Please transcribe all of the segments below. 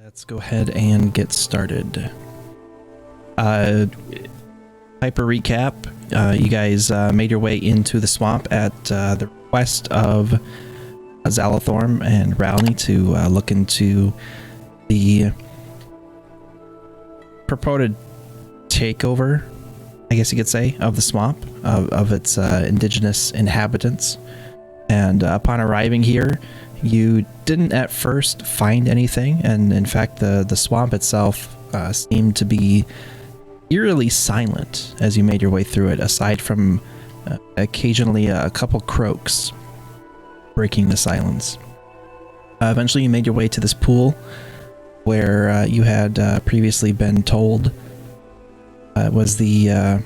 Let's go ahead and get started. Hyper recap. You guys made your way into the swamp at the request of Zalathorn and Rowley to look into the purported takeover, I guess you could say, of the swamp, of its indigenous inhabitants. And upon arriving here, you didn't at first find anything, and in fact the swamp itself seemed to be eerily silent as you made your way through it, aside from occasionally a couple croaks breaking the silence. Eventually you made your way to this pool where you had previously been told was the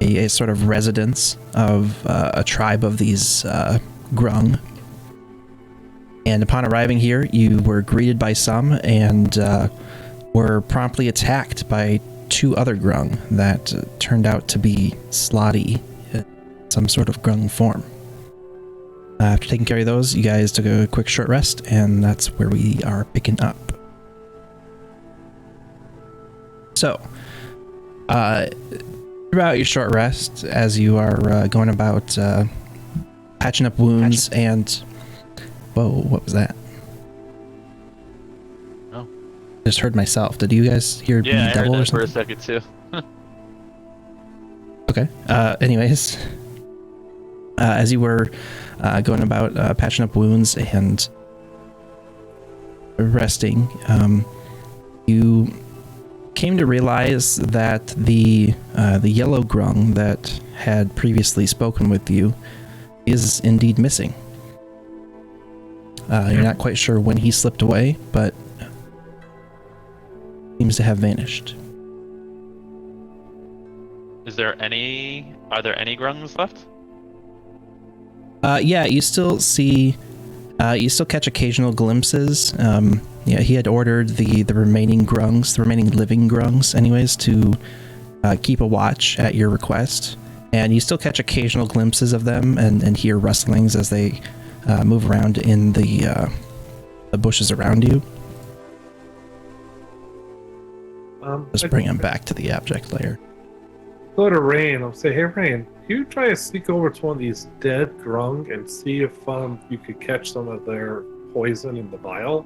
a sort of residence of a tribe of these grung. And upon arriving here, you were greeted by some and were promptly attacked by two other grung that turned out to be slotty, some sort of grung form. After taking care of those, you guys took a quick short rest, and that's where we are picking up. So, throughout your short rest, as you are going about patching up wounds and... Whoa, what was that? Oh. Just heard myself. Did you guys hear me double or something? For a second too. Okay. Anyways, as you were going about patching up wounds and resting, you came to realize that the yellow grung that had previously spoken with you is indeed missing. You're not quite sure when he slipped away, but seems to have vanished. Are there any grungs left? Yeah, you still see, you still catch occasional glimpses. Yeah, he had ordered the remaining grungs, the remaining living grungs anyways, to keep a watch at your request. And you still catch occasional glimpses of them and hear rustlings as they move around in the bushes around you. Just bring him back to the abject layer. Go to Rain. I'll say, hey Rain, can you try to sneak over to one of these dead grung and see if you could catch some of their poison in the vial?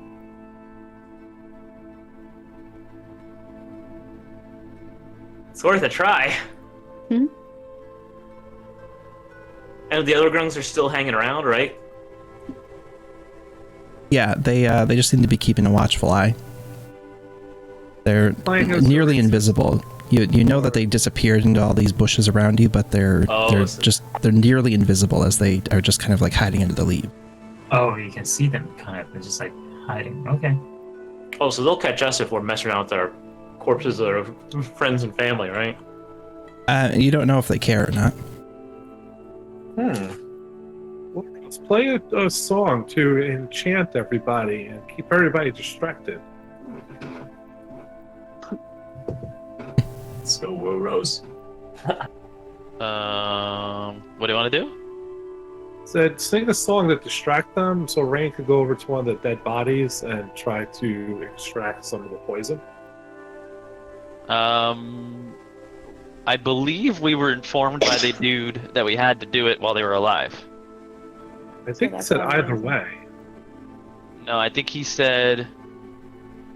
It's worth a try. Hmm? And the other grungs are still hanging around, right? Yeah, they just seem to be keeping a watchful eye. They're nearly invisible. You know that they disappeared into all these bushes around you, but they're nearly invisible as they are just kind of like hiding under the leaves. Oh, you can see them kind of just like hiding. Okay. Oh, so they'll catch us if we're messing around with our corpses of our friends and family, right? You don't know if they care or not. Well, let's play a song to enchant everybody and keep everybody distracted. So, Rose. What do you want to do? Said sing a song that distract them so Rain could go over to one of the dead bodies and try to extract some of the poison. I believe we were informed by the dude that we had to do it while they were alive. I think he said either way. No, I think he said,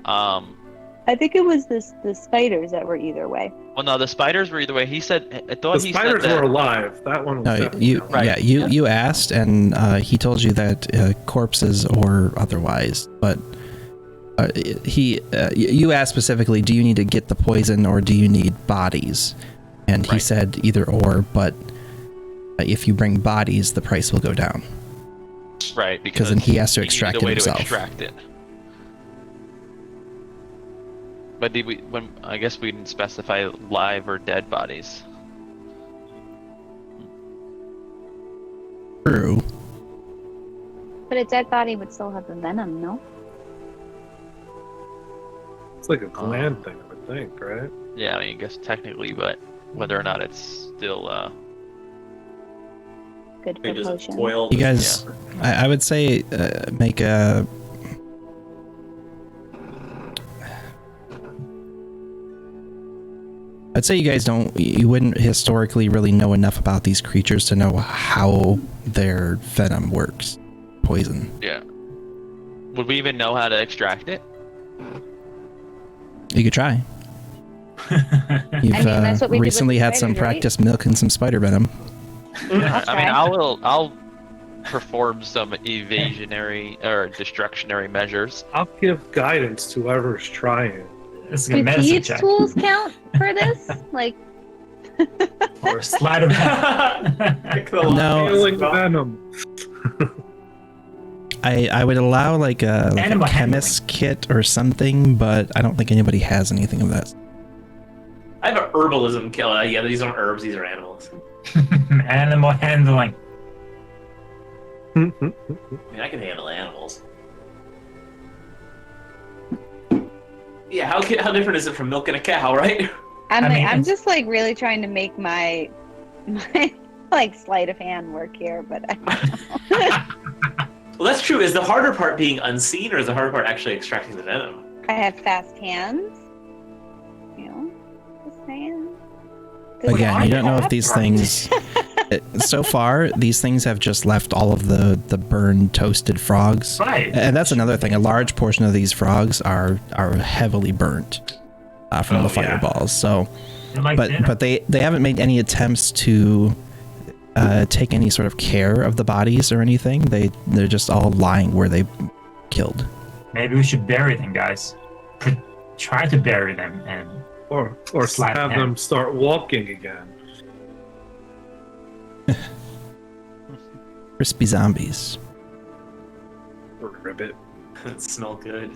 I think it was the spiders that were either way. well, no, the spiders were either way. He said, I thought The he spiders said that. were alive. That one was No, definitely you alive. you asked, and he told you that corpses or otherwise. But you asked specifically, do you need to get the poison or do you need bodies? And he said either or, but if you bring bodies, the price will go down. Right, because then he has to needed extract a it way himself. To extract it. But did we? I guess we didn't specify live or dead bodies. True. But a dead body would still have the venom, no? It's like a gland thing, I would think, right? Yeah, I mean, I guess technically, but whether or not it's still Good for Maybe just potion. oil. You guys, I would say make a I'd say you wouldn't historically really know enough about these creatures to know how their venom works. Poison. Yeah. Would we even know how to extract it? You could try. You've that's what we did with recently the had some spiders, right? practice milking some spider venom. I mean, I'll perform some evasionary or destructionary measures. I'll give guidance to whoever's trying. It's a Do medicine thieves' check. tools count for this? Like, Or slide of No. Healing venom. I would allow like a Animal chemist kit or something, but I don't think anybody has anything of that. I have an herbalism kill. Yeah, these aren't herbs; these are animals. animal handling. I mean, I can handle animals. Yeah, how different is it from milking a cow, right? I'm just like really trying to make my like sleight of hand work here, but I don't know. Well, that's true. Is the harder part being unseen, or is the harder part actually extracting the venom? I have fast hands. You know, just saying. Again, you don't know if these things. So far, these things have just left all of the burned, toasted frogs. Right. And that's another thing. A large portion of these frogs are heavily burnt from the yeah. fireballs. So, They're like dinner. but they haven't made any attempts to take any sort of care of the bodies or anything. They're just all lying where they killed. Maybe we should bury them, guys. Try to bury them and Or Slap have him. them start walking again. Crispy zombies. Or ribbit. It smell good.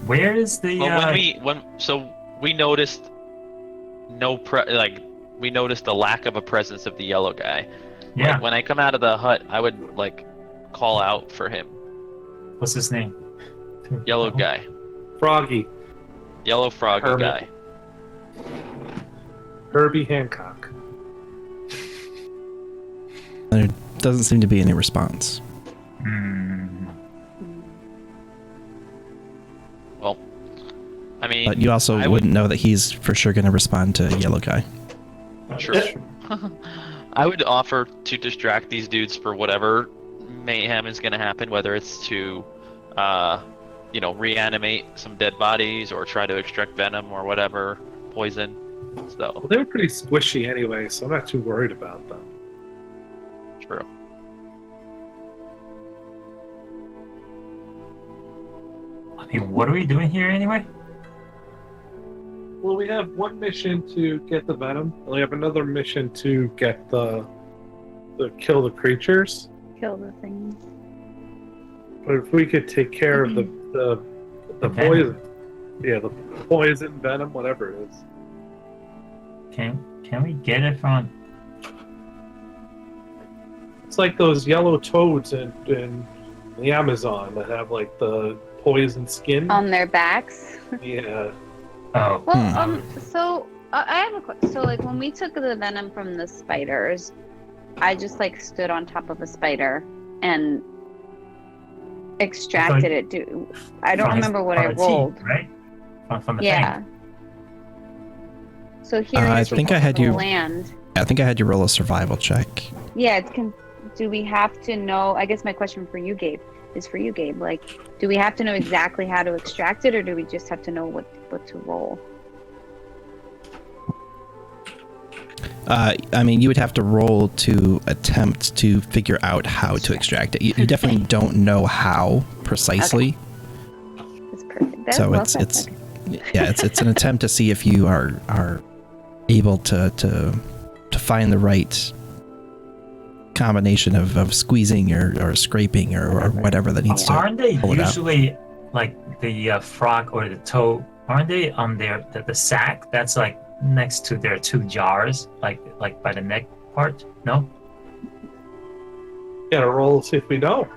where is the? Well, we noticed we noticed the lack of a presence of the yellow guy. yeah. Like, when I come out of the hut, I would like call out for him. What's his name? Yellow guy, Froggy. yellow froggy Hermit. guy. Herbie Hancock. There doesn't seem to be any response. Hmm. Well, I mean, But you also I wouldn't know that he's for sure going to respond to yellow guy. Sure. I would offer to distract these dudes for whatever mayhem is going to happen, whether it's to, reanimate some dead bodies or try to extract venom or whatever, poison. So, Well, they were pretty squishy anyway, so I'm not too worried about them. true. I mean, what are we doing here anyway? Well, we have one mission to get the venom, and we have another mission to get the kill the creatures. Kill the things. But if we could take care of the venom. poison, yeah, the poison venom, whatever it is. Can we get it from? It's like those yellow toads in the Amazon that have like the poison skin. On their backs. Yeah. Oh. Well, so I have a question. So, like, when we took the venom from the spiders, I just like stood on top of a spider and extracted it. I don't remember what I rolled. Right. From the Yeah. thing. So here I is think I had you- land. I think I had you roll a survival check. Yeah, do we have to know? I guess my question for you, Gabe, is for you, Gabe. Like, do we have to know exactly how to extract it, or do we just have to know what to roll? I mean, you would have to roll to attempt to figure out how to extract it. You definitely don't know how precisely. That's perfect. That's So well it's said. it's an attempt to see if you are able to find the right combination of squeezing or scraping or whatever that needs to Aren't they pull it out. usually like the frog or the toad? Aren't they on the sack that's like next to their two jars, like by the neck part? No. Gotta roll to see if we know.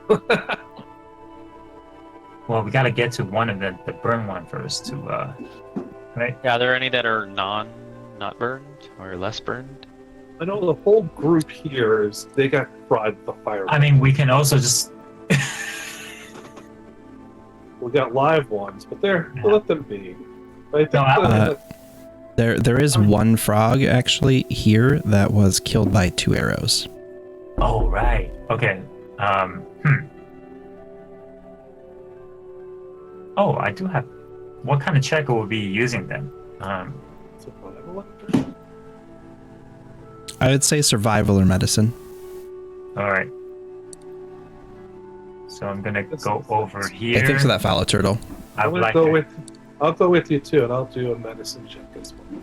Well, we gotta get to one of the burn one first to right. Yeah, are there any that are not burned or less burned? I know the whole group here is they got fried with the fire. I mean, we can also just We got live ones, but we'll let them be. I think No, There is one frog actually here that was killed by 2 arrows. Oh, right. Okay. Oh, I do have. What kind of check will we be using then? Survival? I would say survival or medicine. All right. So I'm gonna go over here. I think for that fallow turtle. I would like. I'll go with you too, and I'll do a medicine check as well.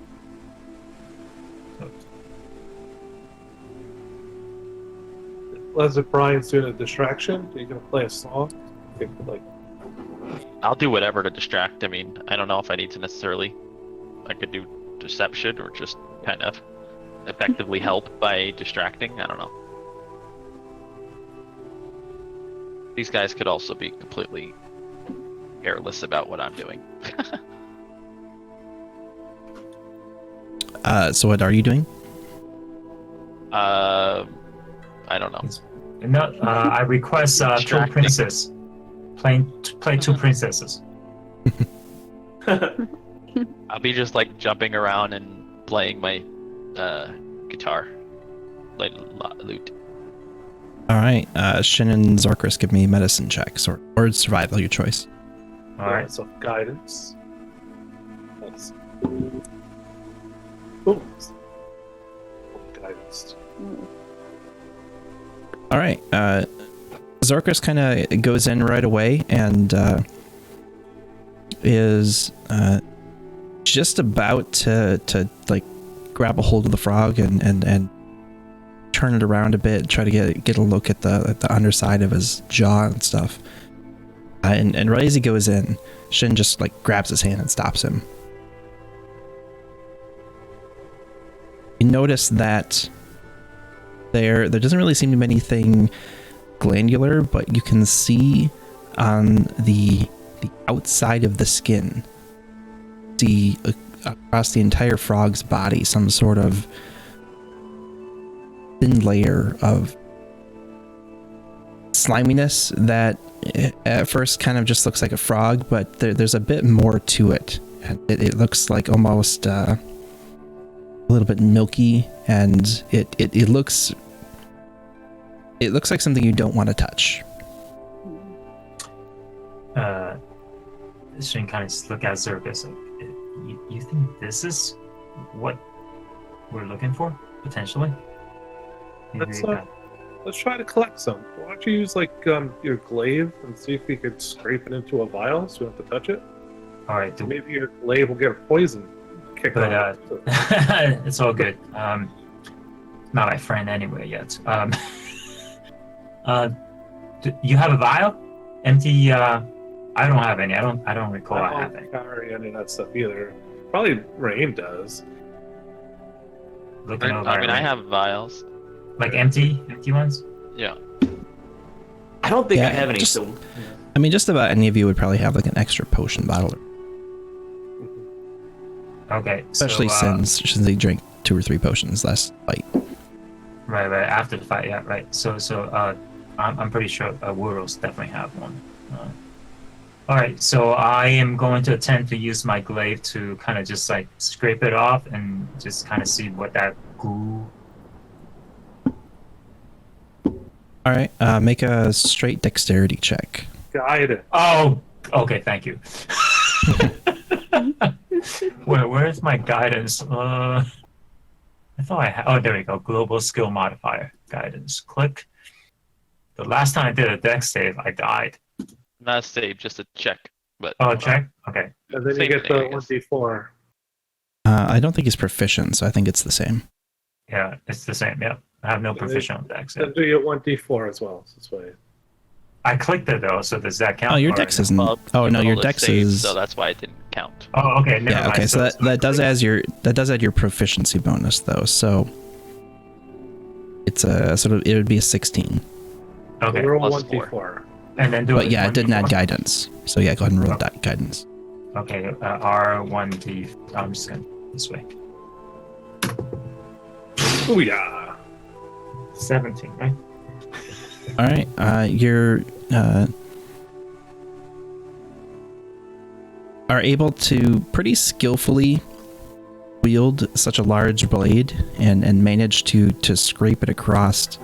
Leslie Brian's doing a distraction. Are you gonna play a song? Okay, like, I'll do whatever to distract. I mean, I don't know if I need to necessarily. I could do deception or just kind of effectively help by distracting. I don't know. These guys could also be completely careless about what I'm doing. So what are you doing? I don't know. No, I request 2 Distracting. princesses. Play 2 princesses. I'll be just like jumping around and playing my guitar, like lute. All right, Shin and Zorkris, give me medicine checks or survival, your choice. All right. So guidance. That's. Ooh. Guidance. All right, Zorkris kind of goes in right away and is just about to like grab a hold of the frog and turn it around a bit, try to get a look at the underside of his jaw and stuff. And right as he goes in, Shin just like grabs his hand and stops him. You notice that there doesn't really seem to be anything glandular, but you can see on the outside of the skin, see across the entire frog's body some sort of thin layer of sliminess that at first kind of just looks like a frog, but there's a bit more to it. And it looks like almost a little bit milky, and it looks like something you don't want to touch. Shin kind of just look at Zergus. You think this is what we're looking for potentially? Let's try to collect some. Why don't you use like your glaive and see if we could scrape it into a vial so we don't have to touch it? All right. Maybe your glaive will get a poison kick But on it. it's all good. Not my friend anyway yet. You have a vial? Empty? I don't have any. I don't recall I have any. Carry any of that stuff either. Probably Rain does. Looking over. I mean, I have vials. like empty ones. Yeah. I don't think I Yeah, have any. just- So I mean, just about any of you would probably have like an extra potion bottle, Okay. especially so, since they drink 2 or 3 potions last fight. Right. After the fight, yeah. Right. So I'm pretty sure Wuros definitely have one. All right. So I am going to attempt to use my glaive to kind of just like scrape it off and just kind of see what that goo. All right, make a straight dexterity check. Guide it. Oh. Okay. Thank you. Where's my guidance? I thought I had. Oh, there we go. Global skill modifier guidance. Click. The last time I did a dex save, I died. Not a save, just a check. But Oh, check. Okay. And then you Same get thing, the I guess. 1d4. I don't think he's proficient, so I think it's the same. Yeah, it's the same. Yeah, I have no proficient on dex. Yeah. Then do your 1d4 as well. So this way. I clicked it though, so does that count? Oh, your Or- dex isn't. well, Oh you no, your rolled a dex save, is. So that's why it didn't count. Oh, okay. Never Yeah, mind. okay, so that does add your proficiency bonus though. So it's a sort of, it would be a 16. Okay, Roll plus 1d4. and then do But yeah, it didn't add 1d4. guidance. So yeah, go ahead and roll that guidance. Okay, R1D. I'm just going this way. Oh yeah. 17, right? All right, you're are able to pretty skillfully wield such a large blade and manage to scrape it across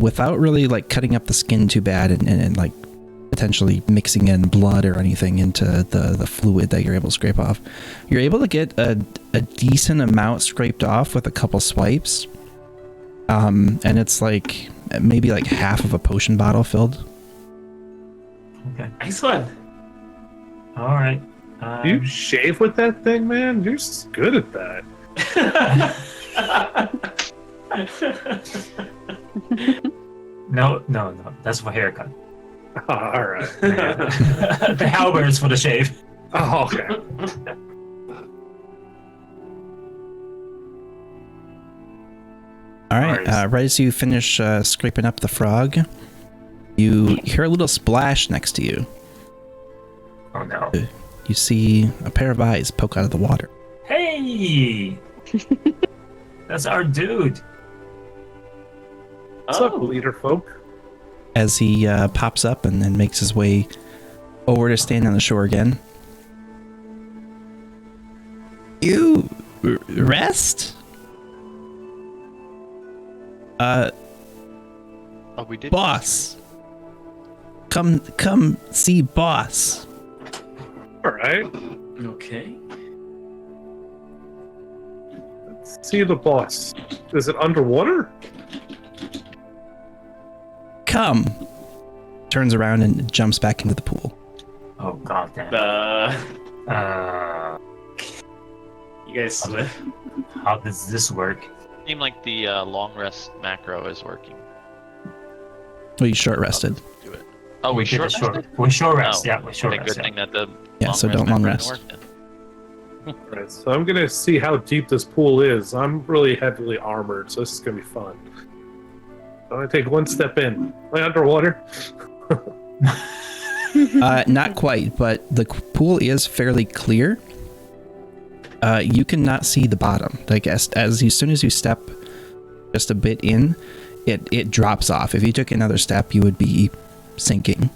without really like cutting up the skin too bad and like potentially mixing in blood or anything into the fluid that you're able to scrape off. You're able to get a decent amount scraped off with a couple swipes. And it's like maybe like half of a potion bottle filled. Okay. Excellent. All right. Do you shave with that thing, man? You're just good at that. No. That's for haircut. All right. The halberd is for the shave. Oh, okay. All right. Right as you finish scraping up the frog, you hear a little splash next to you. Oh no. You see a pair of eyes poke out of the water. Hey! That's our dude. What's up, leader folk? As he pops up and then makes his way over to stand on the shore again. You rest? Oh, we did. Boss. Come see boss. All right. Okay. Let's see the boss. Is it underwater? Come. Turns around and jumps back into the pool. Oh god damn. You guys swim? How does this work? Seemed like the long rest macro is working. Well, you short rested. Do it. Oh, we did short a rested? We short rest. Oh, Yeah, we short okay, rest. good thing that the Yeah, so don't long rest. macro didn't work then. All right. So I'm gonna see how deep this pool is. I'm really heavily armored, so this is gonna be fun. I'm gonna take one step in. Am I underwater? Not quite, but the pool is fairly clear. You cannot see the bottom. Like as soon as you step just a bit in, it drops off. If you took another step, you would be sinking.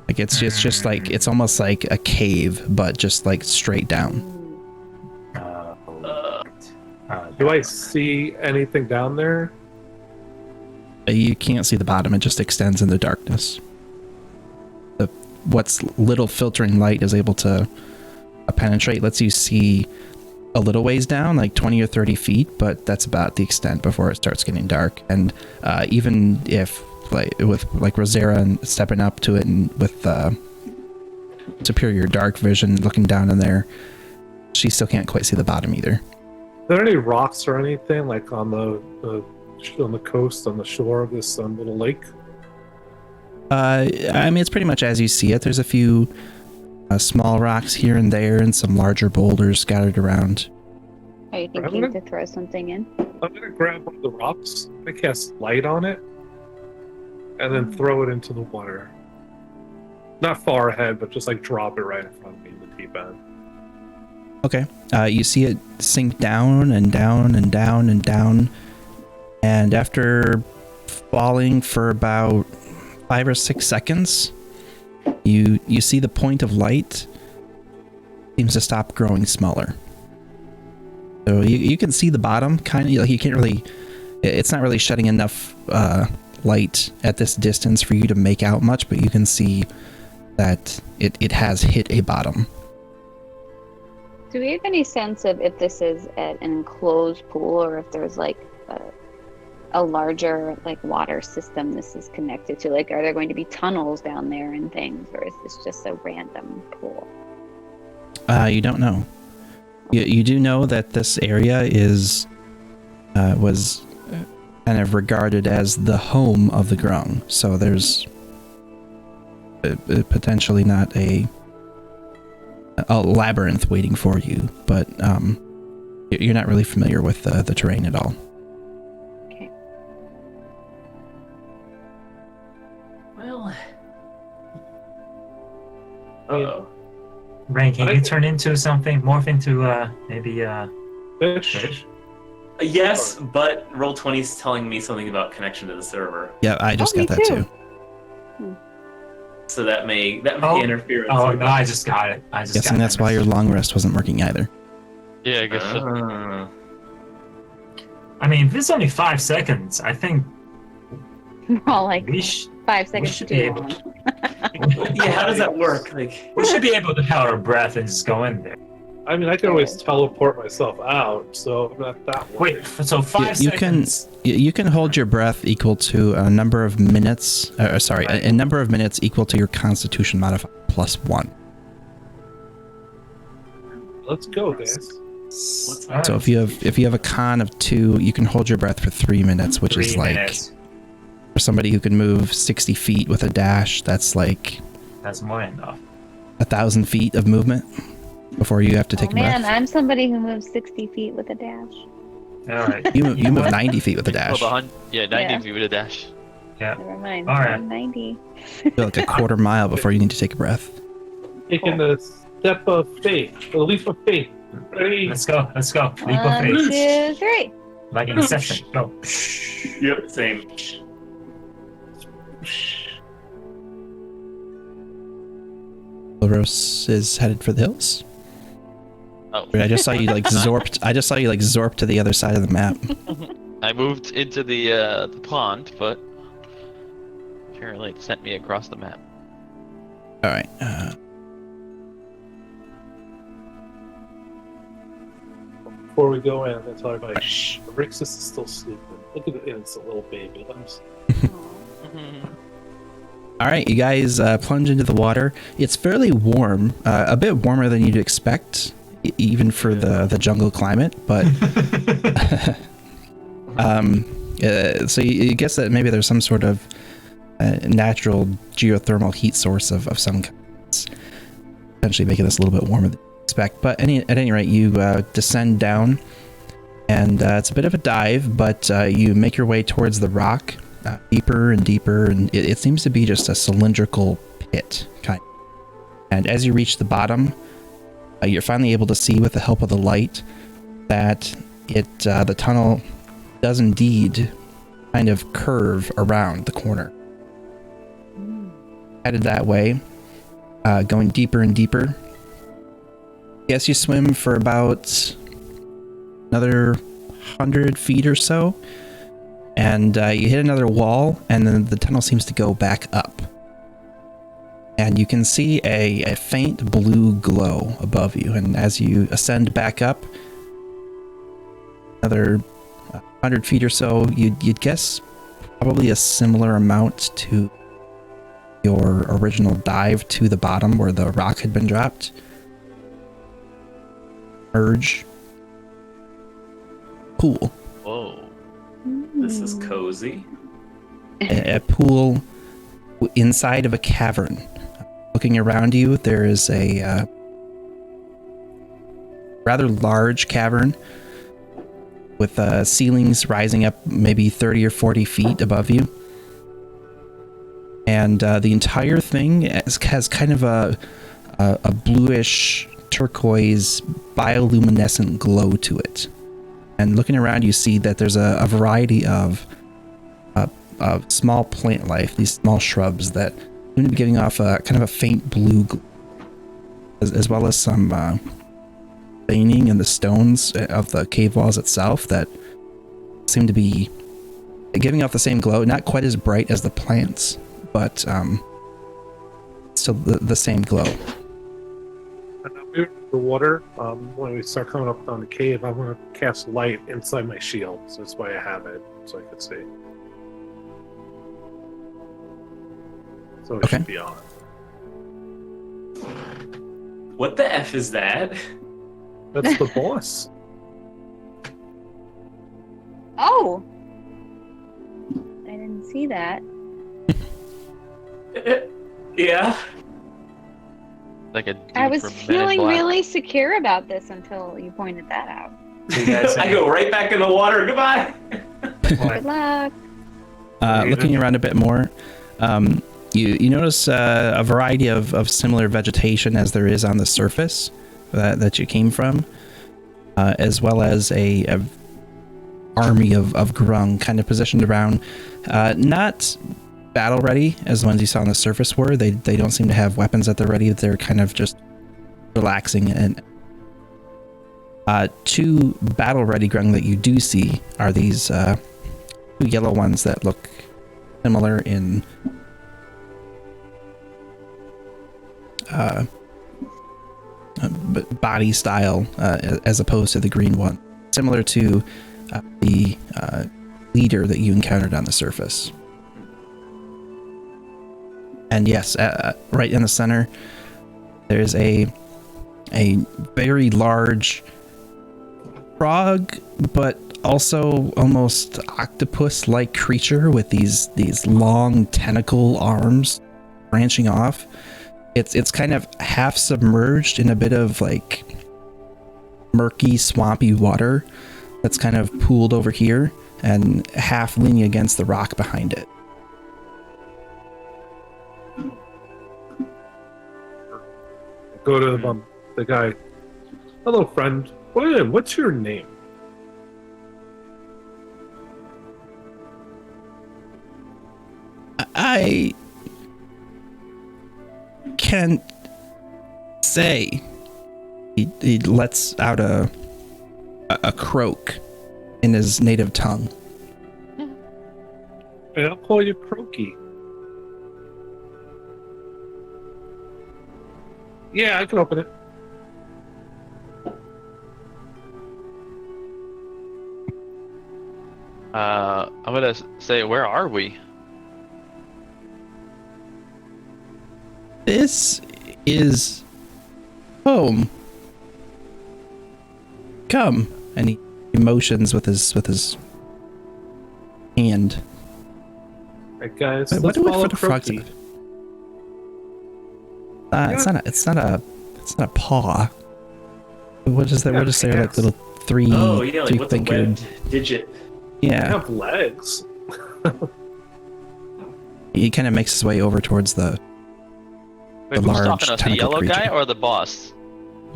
Like it's just like it's almost like a cave, but just like straight down. Do I see anything down there? You can't see the bottom. It just extends in the darkness. What's little filtering light is able to penetrate lets you see a little ways down, like 20 or 30 feet, but that's about the extent before it starts getting dark. And even if with Rosera and stepping up to it and with superior dark vision looking down in there, she still can't quite see the bottom either. Are there any rocks or anything like on the coast, on the shore of this little lake? I mean, it's pretty much as you see it. There's a few small rocks here and there and some larger boulders scattered around. Are you thinking to throw something in? I'm gonna grab one of the rocks, I cast light on it, and then throw it into the water. Not far ahead, but just like drop it right in front of me in the deep end. Okay. You see it sink down and down and down and down. And after falling for about 5 or 6 seconds, you see the point of light seems to stop growing smaller. So you can see the bottom, kind of like you can't really, it's not really shedding enough light at this distance for you to make out much, but you can see that it has hit a bottom. Do we have any sense of if this is an enclosed pool or if there's like a larger like water system this is connected to? Like, are there going to be tunnels down there and things, or is this just a random pool? You don't know. You do know that this area was kind of regarded as the home of the Grung, so there's potentially not a labyrinth waiting for you, but you're not really familiar with the terrain at all. Okay. Well. Uh-oh. Rain, can you turn into something? Morph into maybe Fish? Yes, but Roll20 is telling me something about connection to the server. Yeah, I just me got that too. So that may Oh. interfere. Oh no, I just got it. Guessing that's why your long rest wasn't working either. Yeah, I guess so. I mean, if it's only 5 seconds, I think We're all like we 5 seconds should too be able. long. Yeah, how does that work? Like, We should be able to hold our breath and just go in there. I mean, I can always teleport myself out, so I'm not that worried. Wait, so 5 You can seconds. you can hold your breath equal to a number of minutes. A number of minutes equal to your Constitution modifier +1. Let's go, guys. what's All So right. if you have a con of 2, you can hold your breath for 3 minutes, which 3 is like minutes. for somebody who can move 60 feet with a dash. That's like That's more than enough. 1,000 feet of movement before you have to take Oh a man, breath. I'm somebody who moves 60 feet with a dash. All right. You move 90 feet with a dash. Well, 90 Yeah. feet with a dash. Never mind. All right. I'm 90. You go like a quarter mile before you need to take a breath. Taking a step of faith, a leap of faith. Ready? Let's go. Let's go. Leap of 1, faith. 2, 3. Like Inception. Go. Yep, same. Loros is headed for the hills. Oh. Wait, I just saw you like zorped. I just saw you like zorp to the other side of the map. I moved into the pond, but apparently it sent me across the map. All right. Before we go in, I'm gonna tell everybody, shh, Rixus is still sleeping. Look at the innocent little baby. Let him sleep. All right, you guys plunge into the water. It's fairly warm, a bit warmer than you'd expect, even for the jungle climate. But so you guess that maybe there's some sort of natural geothermal heat source of some kind. It's potentially making this a little bit warmer than you expect. But at any rate, you descend down, and it's a bit of a dive, but you make your way towards the rock. Deeper and deeper, and it seems to be just a cylindrical pit kind of. And as you reach the bottom, you're finally able to see with the help of the light that the tunnel does indeed kind of curve around the corner. Headed that way, going deeper and deeper. Yes, you swim for about another 100 feet or so. And you hit another wall, and then the tunnel seems to go back up. And you can see a faint blue glow above you. And as you ascend back up, another 100 feet or so, you'd guess probably a similar amount to your original dive to the bottom where the rock had been dropped. Merge. Pool. Whoa. This is cozy. A pool inside of a cavern. Looking around you, there is a rather large cavern with ceilings rising up maybe 30 or 40 feet above you. And the entire thing has kind of a bluish turquoise bioluminescent glow to it. And looking around, you see that there's a variety of small plant life, these small shrubs that seem to be giving off a kind of a faint blue glow, as well as some veining in the stones of the cave walls itself that seem to be giving off the same glow, not quite as bright as the plants, but still the same glow. And I'm moving the water. When we start coming up on the cave, I'm going to cast light inside my shield. So that's why I have it, so I can see. So it Okay. should be on. What the F is that? That's the boss. Oh! I didn't see that. Yeah. Like a dude I was from Men in feeling Black. really secure about this until you pointed that out. You guys I go right back in the water. Goodbye. Good luck. Looking around a bit more, you notice a variety of similar vegetation as there is on the surface that you came from, as well as a army of grung kind of positioned around, not battle ready as the ones you saw on the surface were. They don't seem to have weapons at the ready. They're kind of just relaxing and Two battle-ready grung that you do see are these two yellow ones that look similar in body style as opposed to the green one, similar to the leader that you encountered on the surface. And yes, right in the center, there's a very large frog, but also almost octopus-like creature with these long tentacle arms branching off. It's kind of half submerged in a bit of like murky, swampy water that's kind of pooled over here and half leaning against the rock behind it. Go to the guy. Hello, friend. What's your name? I can't say. He lets out a croak in his native tongue. And I'll call you Croaky. Yeah, I can open it. I'm gonna say, where are we? This is home. Come, and he motions with his hand. Right, guys. What Let's do we follow for the frogs? Croaky. It's not a paw. What is that? Yeah, What is there? Like little three Oh, yeah, like what's a fingered. webbed digit? I Yeah. have legs. He kind of makes his way over towards the Wait, who's large talking to us? The tentacle yellow guy creature. or the boss?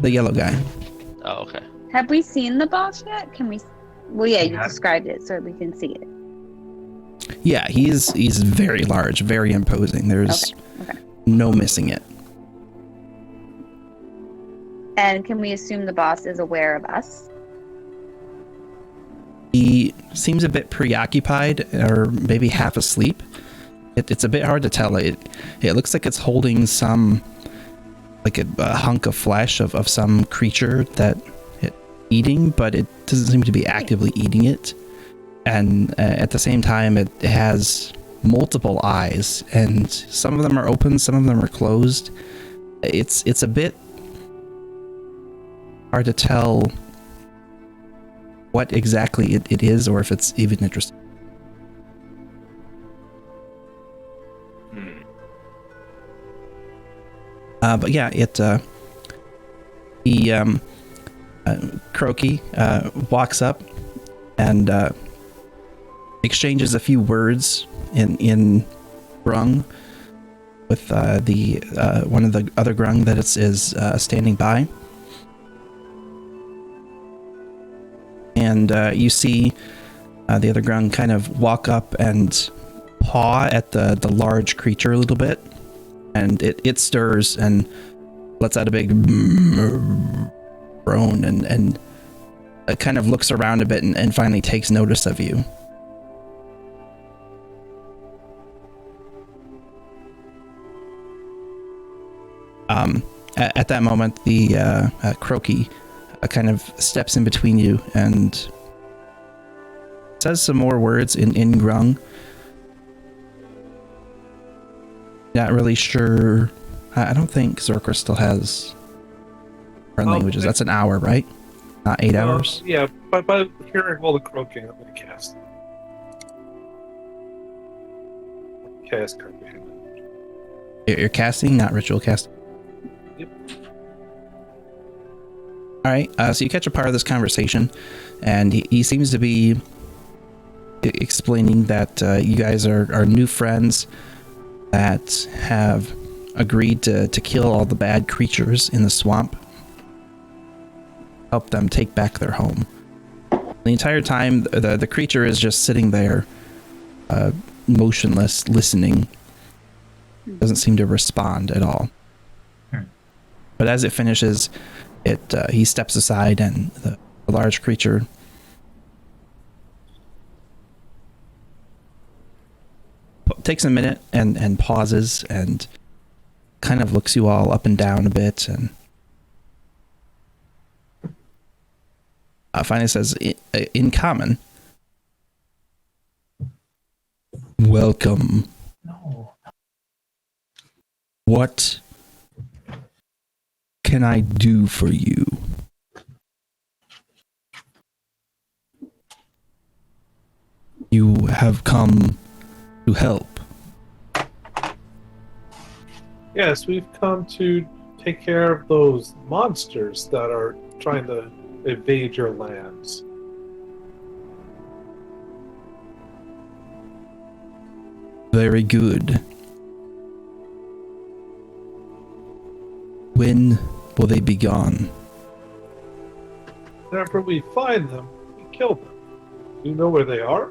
yellow guy. Oh, okay. Have we seen the boss yet? Can we? Well, yeah, you Yeah. described it, so we can see it. Yeah, he's very large, very imposing. There's Okay. no missing it. And can we assume the boss is aware of us? He seems a bit preoccupied or maybe half asleep. It's a bit hard to tell. It looks like it's holding some, like a hunk of flesh of some creature that it's eating, but it doesn't seem to be actively eating it. And at the same time, it has multiple eyes, and some of them are open, some of them are closed. It's a bit hard to tell what exactly it is, or if it's even interesting. But yeah, Croaky walks up and exchanges a few words in grung with the one of the other grung that is standing by. And you see the other grung kind of walk up and paw at the large creature a little bit, and it stirs and lets out a big groan and it kind of looks around a bit and finally takes notice of you. At that moment, the Croaky kind of steps in between you and says some more words in grung. Not really sure. I don't think Zorker still has foreign languages. That's an hour, right? Not 8 hours. Yeah, but hearing all the croaking, I'm going to cast. Cast comprehend. You're casting, not ritual casting. Yep. All right. So you catch a part of this conversation, and he seems to be explaining that you guys are new friends that have agreed to kill all the bad creatures in the swamp, help them take back their home. The entire time, the creature is just sitting there, motionless, listening. Doesn't seem to respond at all. But as it finishes, He steps aside, and the large creature takes a minute and pauses and kind of looks you all up and down a bit, and finally says, in common, "Welcome. No. What can I do for you?" You have come to help. Yes, we've come to take care of those monsters that are trying to invade your lands. Very good. When will they be gone? Whenever we find them, we kill them. You know where they are?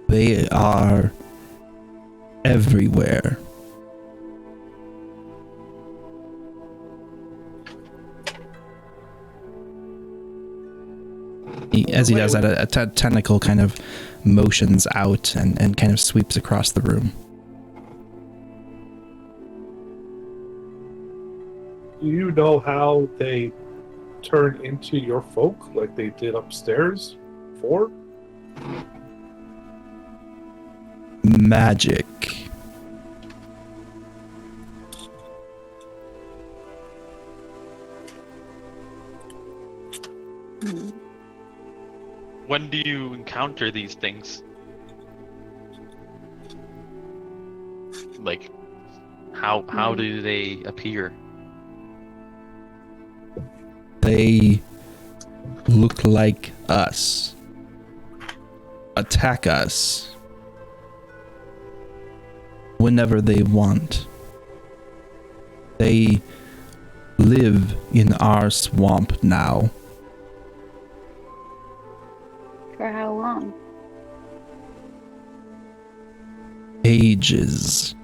They are everywhere. As he does that, a tentacle kind of motions out and kind of sweeps across the room. Do you know how they turn into your folk like they did upstairs before? Magic. When do you encounter these things? Like, how do they appear? They look like us. Attack us whenever they want. They live in our swamp now. For how long? Ages.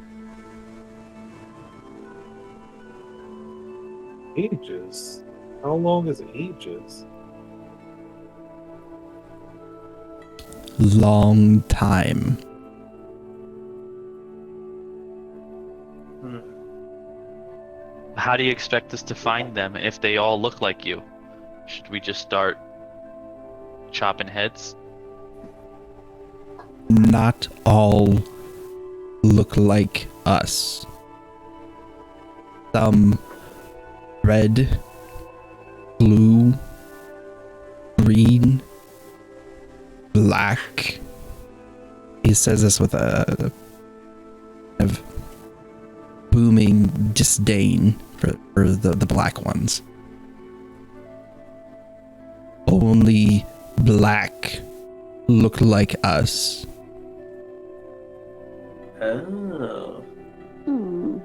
Ages? How long is ages? Long time. How do you expect us to find them if they all look like you? Should we just start chopping heads? Not all look like us. Some red, blue, green, black. He says this with a kind of booming disdain for the black ones. Only black look like us. Oh. Hmm.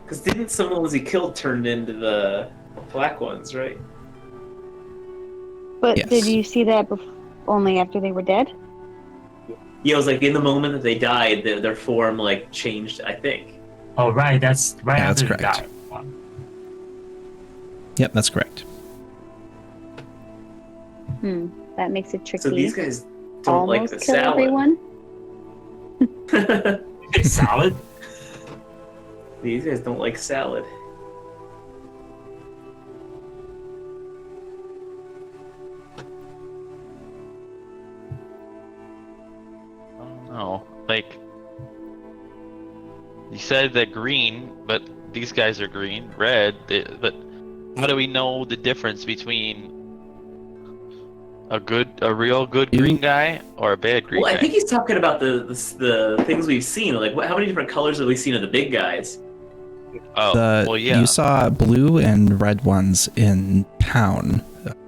Because didn't someone was he killed turned into the black ones, right? But Yes. did you see that only after they were dead? Yeah, it was like in the moment that they died, their form like changed, I think. Oh, right. That's right Yeah, that's after correct. they die. Yep, that's correct. That makes it tricky. So these guys don't Almost like the kill salad. everyone. It's salad. These guys don't like salad. No, like you said they're green, but these guys are green, red. But how do we know the difference between a real good green guy or a bad green Well, guy? I think he's talking about the things we've seen. Like, how many different colors have we seen of the big guys? Oh, well, yeah. You saw blue and red ones in town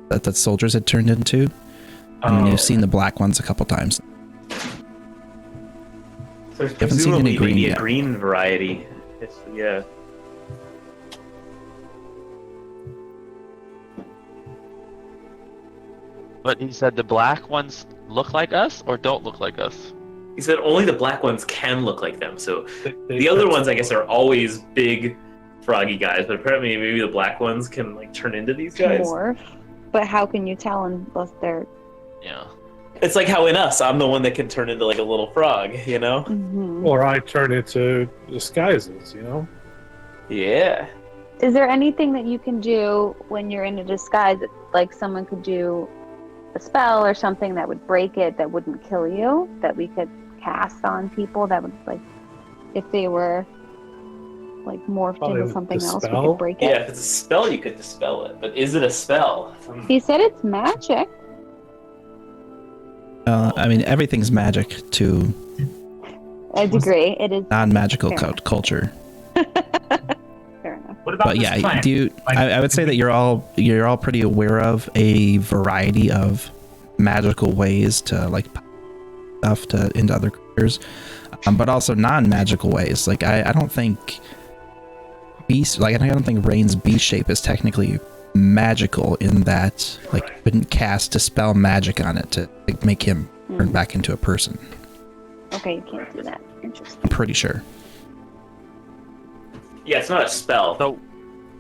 that the soldiers had turned into. And then Oh. you've seen the black ones a couple times. So there's haven't seen any presumably green maybe a yet. green variety. Yeah. But he said the black ones look like us or don't look like us. He said only the black ones can look like them. So They the other touch ones, I guess, are always big, froggy guys. But apparently, maybe the black ones can like turn into these guys. Morph. But how can you tell unless they're? Yeah. It's like how in Us, I'm the one that can turn into like a little frog. You know? Mhm. Or I turn into disguises, you know? Yeah. Is there anything that you can do when you're in a disguise? Like someone could do a spell or something that would break it, that wouldn't kill you, that we could cast on people that would like, if they were like morphed Probably into something else, we dispel? could break it. Yeah, if it's a spell, you could dispel it. But is it a spell? He said it's magic. I mean, everything's magic to I agree. It is non-magical Fair enough. culture. fair enough. What about But this yeah, plant? do you, Like, I would say that you're all pretty aware of a variety of magical ways to like stuff to into other creatures, but also non-magical ways. Like I don't think beast, like I don't think Rain's beast shape is technically magical in that like you couldn't cast dispel magic on it to like, make him turn back into a person. Okay, you can't do that. Interesting. I'm pretty sure. Yeah, it's not a spell. So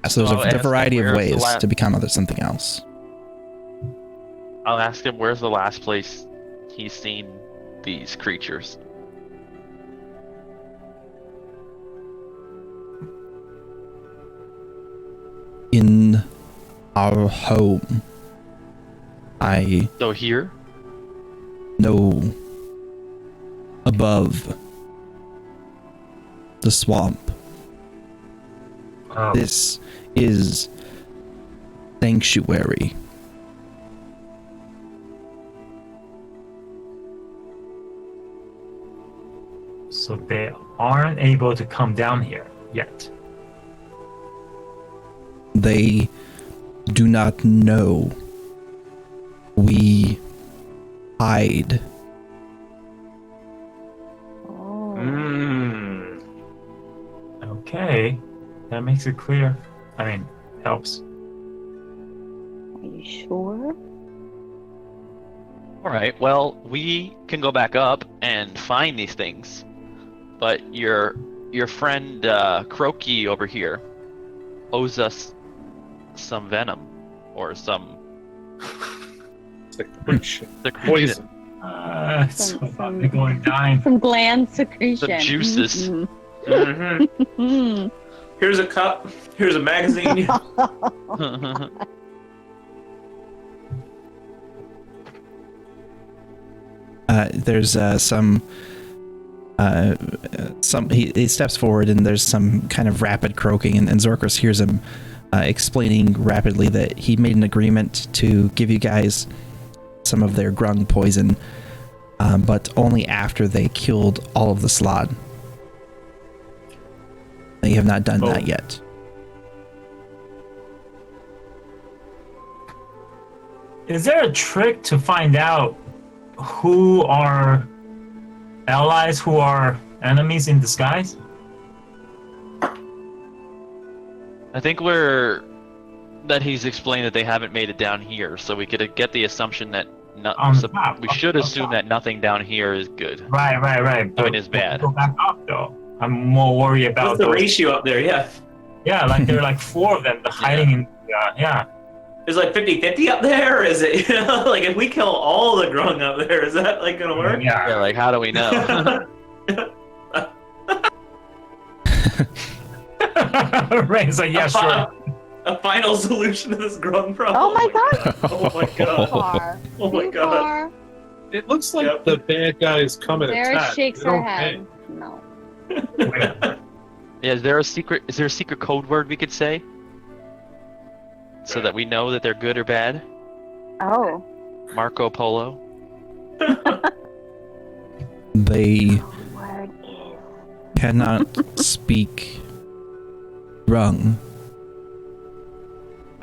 So there's I'll a ask variety him, of where's the ways last- to become something else. I'll ask him where's the last place he's seen these creatures. In our home, I So here? know above the swamp. Oh, This is sanctuary. so they aren't able to come down here yet. They do not know we hide. Oh. Mm. Okay, that makes it clear. I mean, helps. Are you sure? Alright, well, we can go back up and find these things. But your friend Croaky over here owes us some venom. Or some Secretion. secretion. Poison. It's Some- about to going dying. Some gland secretion. Some juices. Mhm. Mm-hmm. Mhm. Here's a cup. Here's a magazine. There's some he steps forward and there's some kind of rapid croaking and Zorkos hears him explaining rapidly that he made an agreement to give you guys some of their grung poison, but only after they killed all of the slod. They have not done that yet. Is there a trick to find out who are allies, who are enemies in disguise? I think that he's explained that they haven't made it down here, so we could get the assumption that we should assume that nothing down here is good. Right. I mean, it's bad. Go back up though. I'm more worried about What's the those- ratio up there? Yeah. Yeah, like there are like 4 of them hiding in. Yeah. Is like 50-50 up there? Or is it, you know, like if we kill all the grung up there, is that like gonna work? Yeah, like how do we know? Right. It's like yeah, sure. A final solution to this grung problem. Oh my god! Oh my god. Far. Oh my Too god. far. It looks like Yep. the bad guys come and Sarah attack. shakes They her don't head. No. Yeah, is there a secret code word we could say? So that we know that they're good or bad? Oh. Marco Polo? They Word is. cannot speak grung.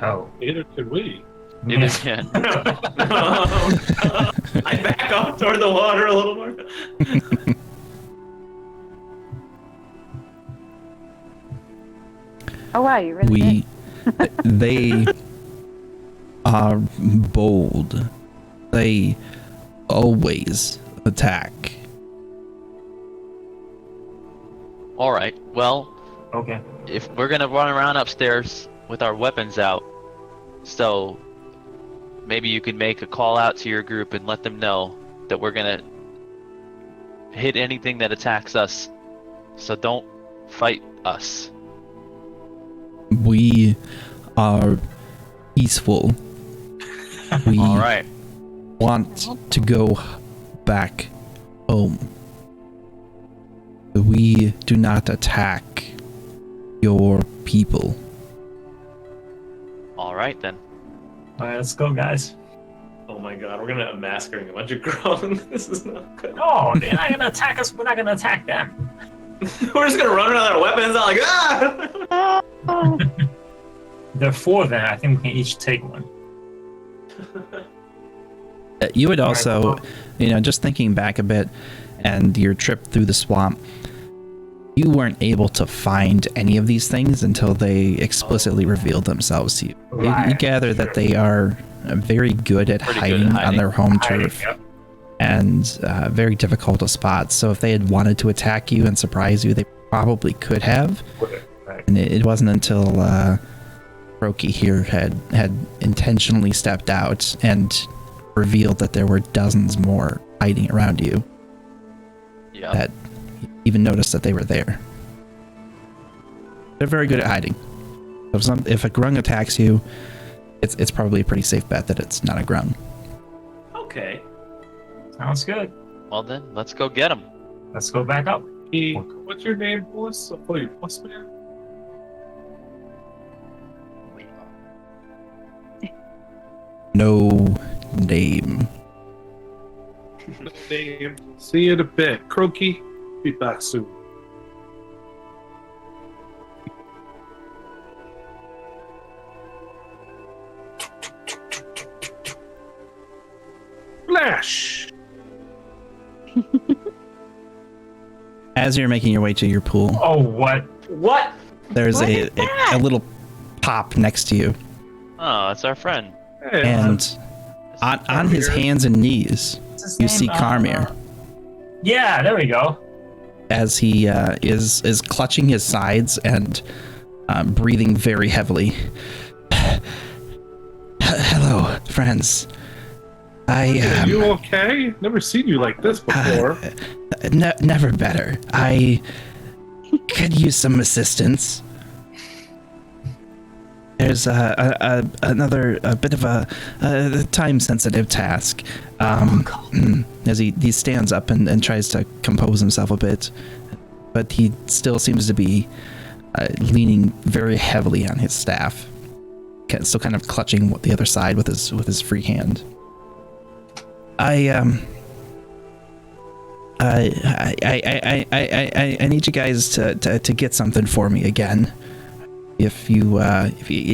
Oh. Neither could we. It is, yeah. I back off toward the water a little more. Oh wow, you really did. They are bold. They always attack. All right. Well, Okay. if we're gonna run around upstairs with our weapons out, so maybe you can make a call out to your group and let them know that we're gonna hit anything that attacks us. So don't fight us. We are peaceful. We All right. want to go back home. We do not attack your people. All right then. All right, let's go, guys. Oh my god, we're gonna massacring a bunch of grown. This is not good. No, they're not gonna attack us. We're not gonna attack them. We're just gonna run around with our weapons out like, ah! Oh, There are 4 of them. I think we can each take one. You would All right, also, well- just thinking back a bit and your trip through the swamp, you weren't able to find any of these things until they explicitly revealed themselves to you. You Right. gather that they are very good at Pretty good hiding at on hiding. their home Hiding, turf yep. and very difficult to spot. So if they had wanted to attack you and surprise you, they probably could have. Right. And it wasn't until Roki here had intentionally stepped out and revealed that there were dozens more hiding around you Yeah. that you even noticed that they were there. They're very good at hiding. If a grung attacks you, it's probably a pretty safe bet that it's not a grung. Okay. Sounds good. Well then, let's go get them. Let's go back up. What's your name, boss? I'll call you boss man. No name. Name. See you in a bit. Croaky, be back soon. Flash! As you're making your way to your pool, Oh, what? What? there's What a is that? a little pop next to you, Oh, it's our friend. Hey, and on his hands and knees, What's his you name? see Carmaer Yeah, there we go. as he is clutching his sides and breathing very heavily. Hello, friends. are I you okay? Never seen you like this before. never better. I could use some assistance. There's another bit of a time-sensitive task. As he stands up and tries to compose himself a bit, but he still seems to be leaning very heavily on his staff, still kind of clutching the other side with his free hand. I need you guys to get something for me again. If you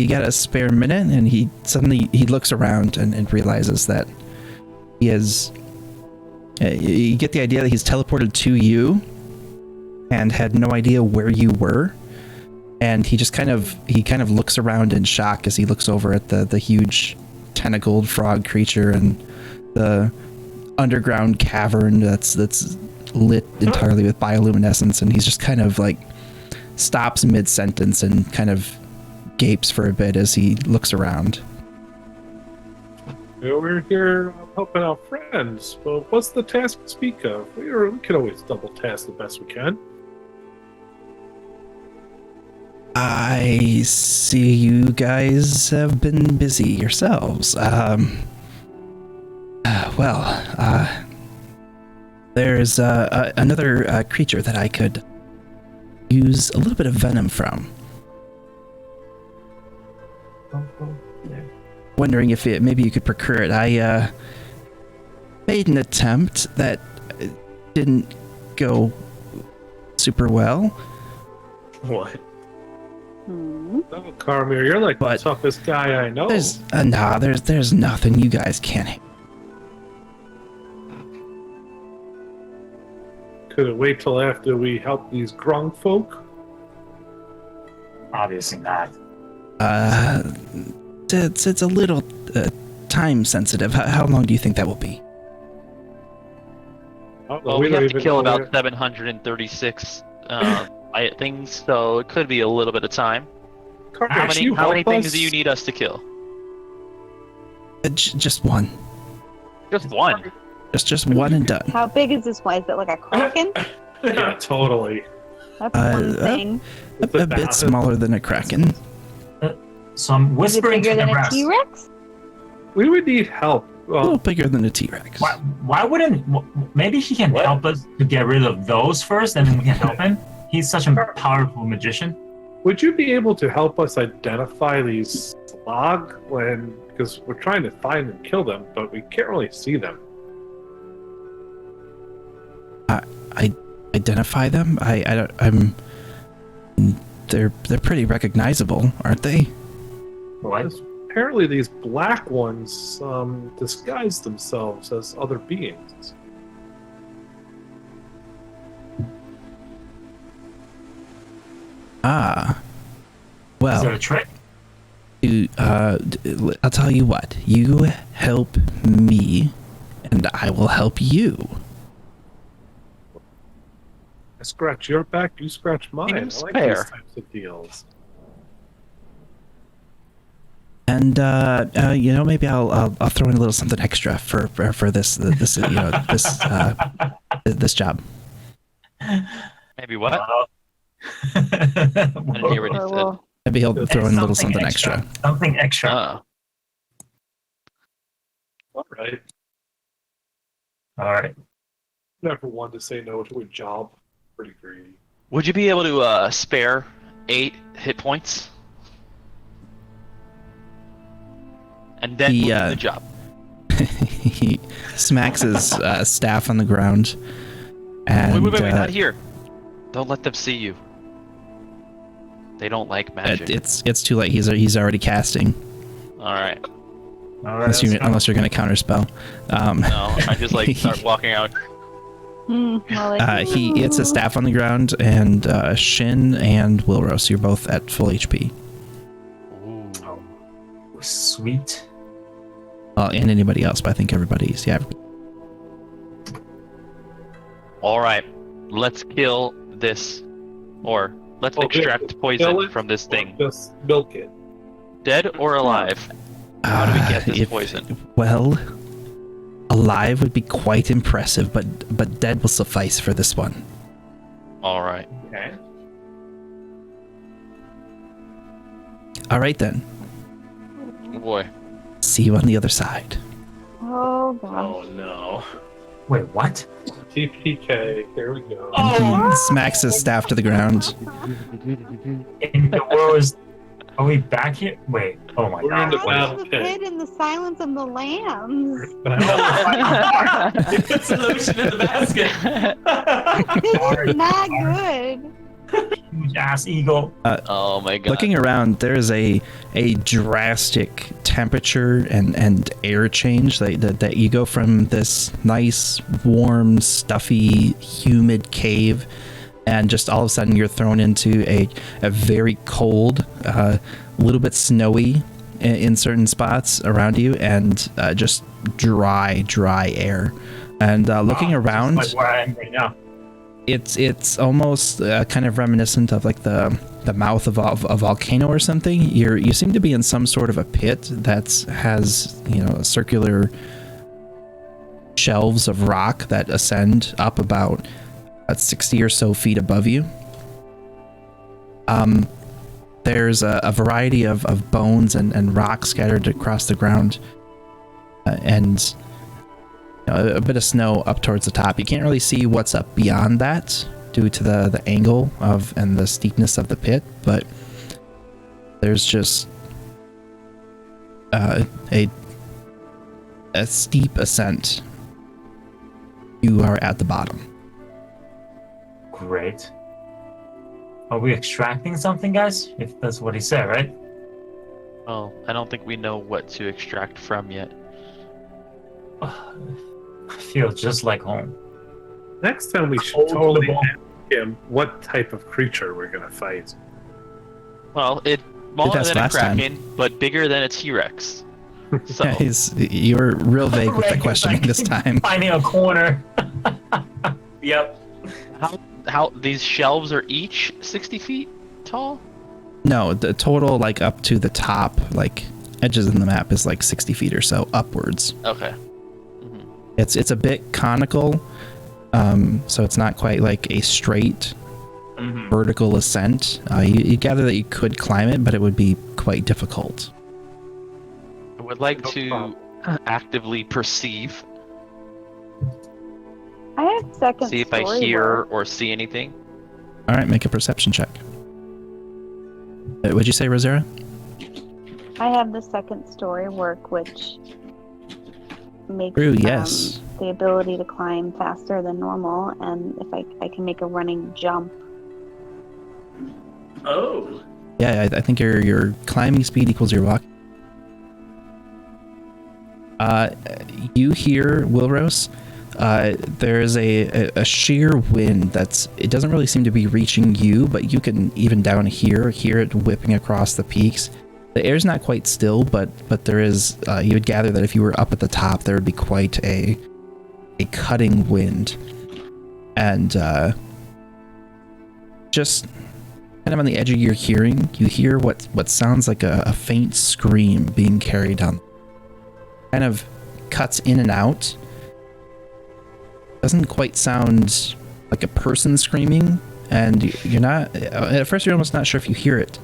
got a spare minute, and he looks around and realizes that he is. You get the idea that he's teleported to you, and had no idea where you were, and he kind of looks around in shock as he looks over at the huge tentacled frog creature and the underground cavern that's lit entirely with bioluminescence, and he's just kind of like stops mid-sentence and kind of gapes for a bit as he looks around. We're here helping out friends, but what's the task to speak of? We can always double task the best we can. I see you guys have been busy yourselves. There's another creature that I could use a little bit of venom from. Wondering if maybe you could procure it. I made an attempt that didn't go super well. What? Oh, Carmaer, you're like But the toughest guy I know. There's nothing you guys can't. Could it wait till after we help these grung folk? Obviously not. It's a little time sensitive. How long do you think that will be? Oh, Well, we don't have to even kill know about 736 quiet things, so it could be a little bit of time. Carmaer, How can many you how many help things us? do you need us to kill? Just one. Just one. Just one and done. How big is this one? Is it like a kraken? Yeah, totally. That's one thing. A bit smaller than a kraken. So I'm Is it whispering bigger to the than a rest. T-Rex? We would need help. A little Well, bigger than a T-Rex. Why wouldn't? Maybe he can What? help us to get rid of those first, and then we can help him. He's such a powerful magician. would you be able to help us identify these slog because we're trying to find and kill them, but we can't really see them. I identify them. I'm. They're pretty recognizable, aren't they? What? Apparently, these black ones disguise themselves as other beings. Ah. Is that Well, a trick? I'll tell you what. You help me, and I will help you. I scratch your back, you scratch mine. I Seems like fair. these types of deals. And maybe I'll throw in a little something extra for this this job. Maybe what? I Whoa. didn't hear what he Or said. we'll Maybe he'll throw in a little something extra. Something extra. Oh. All right. All right. Never one to say no to a job. Pretty greedy. Would you be able to spare 8 hit points? And then He, move to the job. He smacks his staff on the ground, and Wait, not here. Don't let them see you. They don't like magic. it's too late. He's already casting. All right. All right. Unless you're going to counterspell. No, I just like start walking out. He hits his staff on the ground, and Shin and Wilros, you're both at full HP. Sweet. And anybody else, but I think everybody's All right. Let's kill this, or let's Okay, extract kill poison it from this or thing. Just milk it. Dead or alive? How do we get this poison? Well, alive would be quite impressive, but dead will suffice for this one. All right. Okay. All right then. Oh boy. See you on the other side. Oh gosh. Oh no. Wait, what? TPK. Here we go. And he smacks his staff to the ground. In the world is. Are we back here? Wait. Oh my We're in the god. battle the pit. pit in the silence of the lambs. Put solution in the basket. This is not good. Huge ass eagle. Oh my god. Looking around, there is a drastic temperature and air change. That you go from this nice, warm, stuffy, humid cave, and just all of a sudden you're thrown into a very cold, little bit snowy in certain spots around you, and just dry air. And looking around, Like where I am right now. it's almost kind of reminiscent of like the mouth of a volcano or something. You seem to be in some sort of a pit that has circular shelves of rock that ascend up about 60 or so feet above you. There's a variety of bones and rocks scattered across the ground, and a bit of snow up towards the top. You can't really see what's up beyond that due to the angle and the steepness of the pit, but there's just a steep ascent. You are at the bottom. Great. Are we extracting something, guys? If that's what he said, right? Oh, I don't think we know what to extract from yet. I feel just like home. Next time we should Hold the totally ball. ask him what type of creature we're gonna fight. Well, it's smaller that's than a last time. kraken, but bigger than a T-Rex. So, Guys, you were real vague with the questioning this time. Finding a corner. Yep. how these shelves are each 60 feet tall? No, the total like up to the top, like edges in the map is like 60 feet or so upwards. Okay. It's a bit conical, so it's not quite like a straight vertical ascent. You gather that you could climb it, but it would be quite difficult. I would like to actively perceive, I have second see if I story hear work. or see anything. All right, make a perception check. What'd you say, Rosera? I have the second story work, which makes True, yes. the ability to climb faster than normal, and if I can make a running jump. Oh. Yeah, I think your climbing speed equals your walk. You hear, Wilrose, there is a sheer wind it doesn't really seem to be reaching you, but you can even down here hear it whipping across the peaks. The air's not quite still, but there is, you would gather that if you were up at the top, there would be quite a cutting wind. And just kind of on the edge of your hearing, you hear what sounds like a faint scream being carried down. Kind of cuts in and out. Doesn't quite sound like a person screaming, and you're not, at first you're almost not sure if you hear it.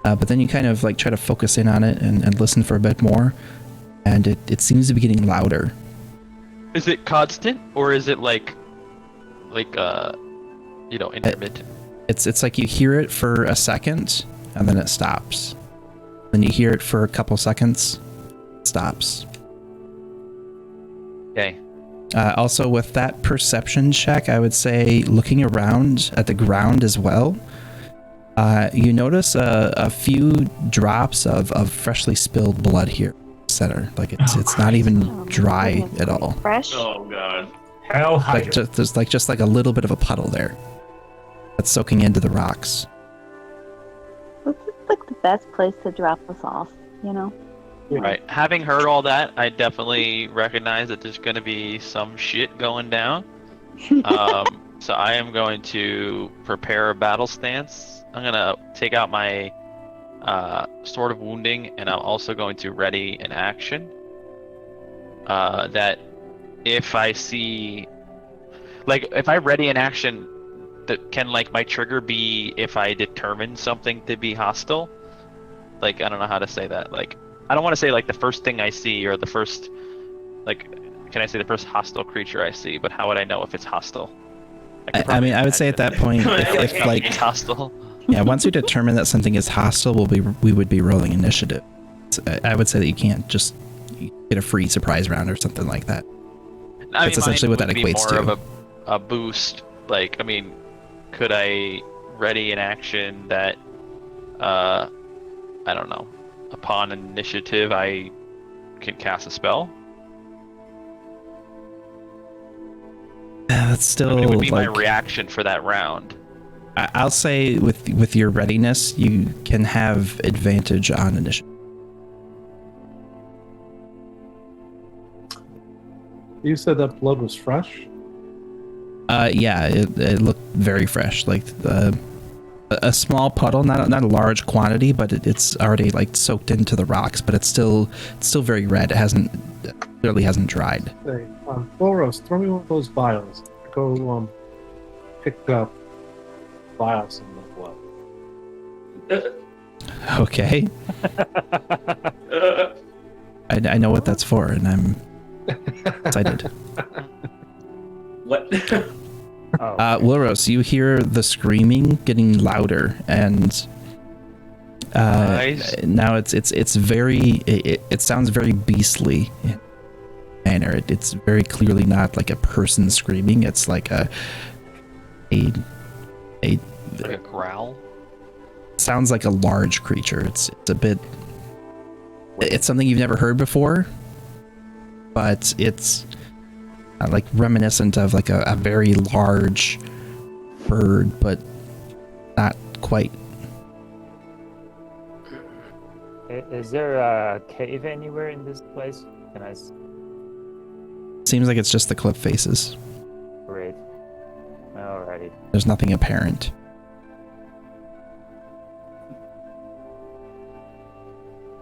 But then you kind of like try to focus in on it and listen for a bit more, and it seems to be getting louder. Is it constant or is it like intermittent? It's like you hear it for a second and then it stops. Then you hear it for a couple seconds, it stops. Okay. Also, with that perception check, I would say looking around at the ground as well, you notice a few drops of freshly spilled blood here, center. Like it's not even dry at all. Fresh? Oh god. Hell Like there's just like a little bit of a puddle there that's soaking into the rocks. This is like the best place to drop us off, you know? Right. Having heard all that, I definitely recognize that there's going to be some shit going down. So I am going to prepare a battle stance. I'm going to take out my Sword of Wounding, and I'm also going to ready an action. That if I see... Like, if I ready an action, that can, like, my trigger be if I determine something to be hostile? Like, I don't know how to say that. Like, I don't want to say like the first thing I see or the first, like, can I say the first hostile creature I see? But how would I know if it's hostile? I mean, I would say at that point, if like, it's hostile. yeah, once we determine that something is hostile, we would be rolling initiative. So I would say that you can't just get a free surprise round or something like that. That's essentially what that equates to. More of a boost. Like, I mean, could I ready an action that, I don't know. Upon initiative, I can cast a spell. That's still It would be like, my reaction for that round. I'll say with your readiness, you can have advantage on initiative. You said that blood was fresh? Yeah, it looked very fresh. Like a small puddle, not a large quantity, but it's already like soaked into the rocks. But it's still very red. It clearly hasn't dried. Hey, Boros, throw me one of those vials. Go pick up vials of the blood. Okay. I know what that's for, and I'm excited. What? Wilros, you hear the screaming getting louder, and Nice. now it's very it sounds very beastly manner. It's very clearly not like a person screaming. It's like a Like a growl. sounds like a large creature. It's a bit. It's something you've never heard before, but it's like reminiscent of like a very large bird, but not quite. Is there a cave anywhere in this place? Can I? Seems like it's just the cliff faces. Great. Alrighty. There's nothing apparent.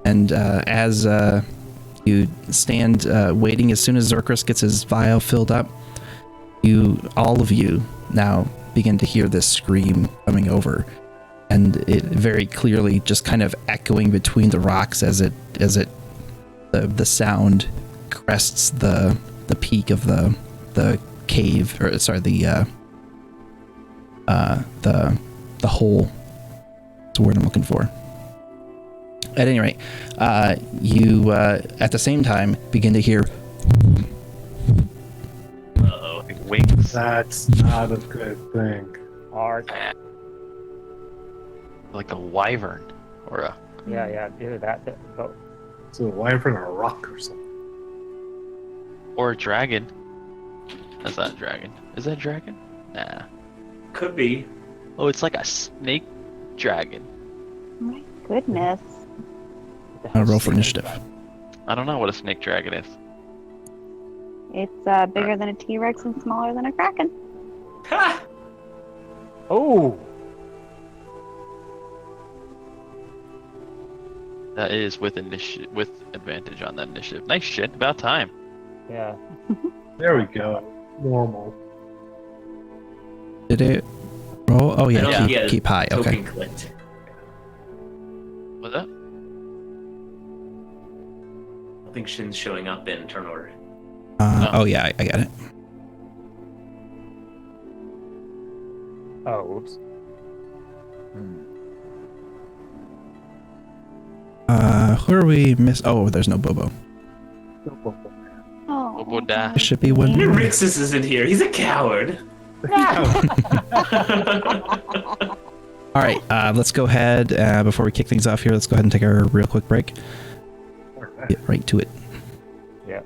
And as you stand waiting, as soon as Zorkris gets his vial filled up, all of you now begin to hear this scream coming over, and it very clearly just kind of echoing between the rocks as the sound crests the peak of the cave, or sorry, the hole. That's the word I'm looking for. At any rate, you at the same time begin to hear Like wings. That's not a good thing. Arc. Like a wyvern or a. Yeah, either that. Oh, It's a wyvern or a rock or something. Or a dragon. That's not a dragon. Is that a dragon? Nah. Could be. Oh, it's like a snake dragon. My goodness. what the hell roll is for that? initiative. I don't know what a snake dragon is. It's bigger than a T-Rex and smaller than a kraken. Ha! Oh, That is with with advantage on that initiative. Nice shit. About time. yeah. There we go. Normal. Did it roll? Oh I yeah, don't think he had keep high. Okay. Token clicked. What's that? I think Shin's showing up in turn order. Oh yeah, I got it. Oh, whoops. Hmm. Who are we miss? Oh, there's no Bobo. Oh. Bobo da. There should be one. Rixus isn't here. He's a coward. All right, let's go ahead before we kick things off here. Let's go ahead and take a real quick break. Get right to it. Yeah. All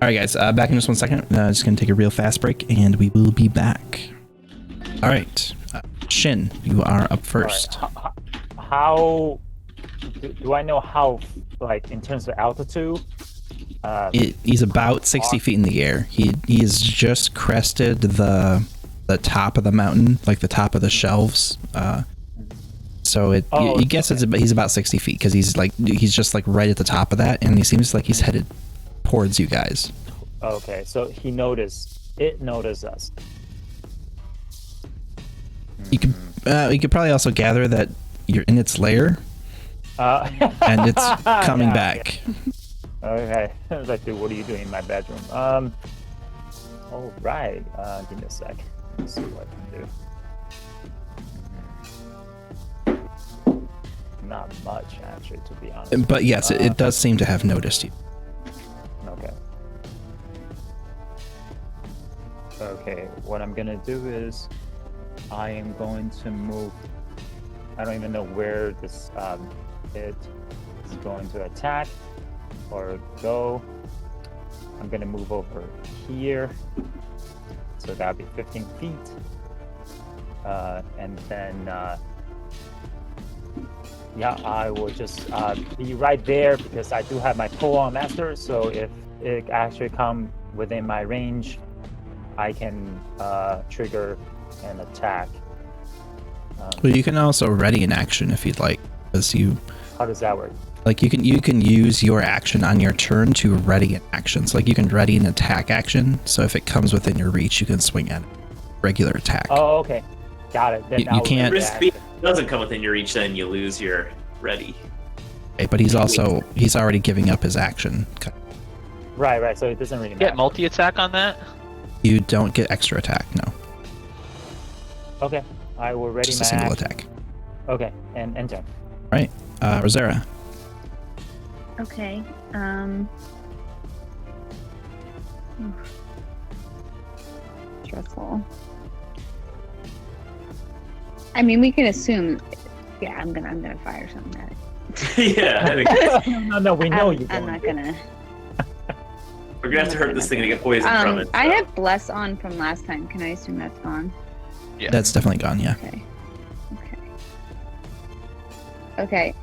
right, guys. Back in just 1 second. Just gonna take a real fast break, and we will be back. All right, Shin, you are up first. Alright, how do I know how, like, in terms of altitude? He's about 60 feet in the air. He has just crested the top of the mountain, like the top of the shelves. So he guesses he's about 60 feet because he's just like right at the top of that, and he seems like he's headed towards you guys. Okay, so it noticed us. You could probably also gather that you're in its lair and it's coming Yeah, back. Okay. I was like, dude, what are you doing in my bedroom? All right. Give me a sec. Let's see what I can do. Not much, actually, to be honest. But yes, it does seem to have noticed you. Okay. Okay, what I'm gonna do is I am going to move. I don't even know where this it is going to attack or go. I'm gonna move over here, so that'll be 15 feet, and then yeah, I will just be right there because I do have my pull-on master. So if it actually come within my range, I can trigger an attack. Well, you can also ready an action if you'd like, because How does that work? like you can use your action on your turn to ready an action. So like you can ready an attack action. So if it comes within your reach, you can swing at it. Regular attack. Oh, okay, got it. Then You I'll can't- ready If that. speed doesn't come within your reach, then you lose your ready. Okay, but he's already giving up his action. Right. So it doesn't really matter. Get multi attack on that? You don't get extra attack. No, Okay, I will ready just a my single action. attack. Okay, and enter. Right, Rosera. Okay. Stressful. I mean, we can assume. Yeah, I'm gonna fire something at it. Yeah, I think No, we know you. I'm not gonna. we're gonna have to hurt this thing to get poison from it. I so. have bless on from last time. Can I assume that's gone? Yeah. That's definitely gone. Yeah. Okay. Okay.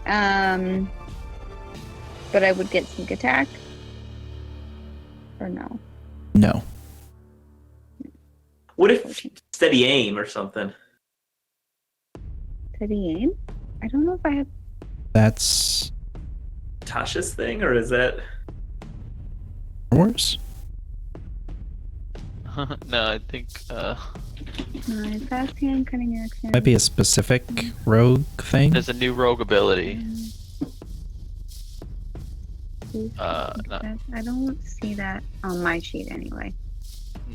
But I would get sneak attack. Or no? No. What if steady aim or something? Steady aim? I don't know if I have. That's Tasha's thing, or is that? yours. No, I think My fast hand cutting action. Might be a specific rogue thing. there's a new rogue ability. No, I don't see that on my sheet anyway.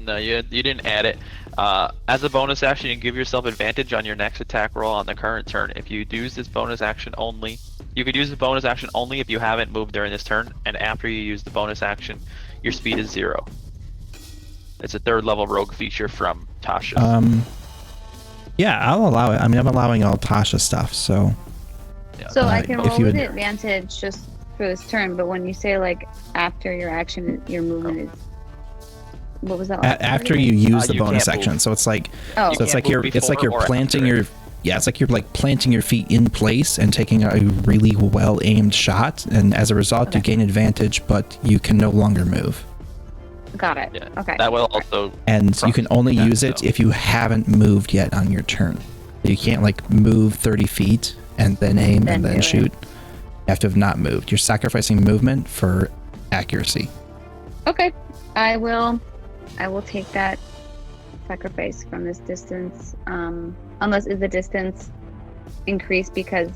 no, you didn't add it. As a bonus action, you can give yourself advantage on your next attack roll on the current turn. If you use this bonus action only, you could use the bonus action only if you haven't moved during this turn, and after you use the bonus action, your speed is 0. It's a 3rd level rogue feature from Tasha. Yeah, I'll allow it. I mean, I'm allowing all Tasha stuff, so Yeah. So I can if roll you with would- advantage just for this turn, but when you say like after your action, your movement is. What was that? last part after again? you use the you bonus can't move. action, so it's like Oh, so it's can't like move you're it's like before you're or planting after. your it's like you're like planting your feet in place and taking a really well aimed shot, and as a result you Okay. gain advantage, but you can no longer move. got it. Yeah. Okay. That will also. And you can only Yeah, use it so- if you haven't moved yet on your turn. You can't like move 30 feet and then aim Then and then do it. shoot. You have to have not moved. You're sacrificing movement for accuracy. Okay. I will take that sacrifice from this distance. Unless is the distance increased because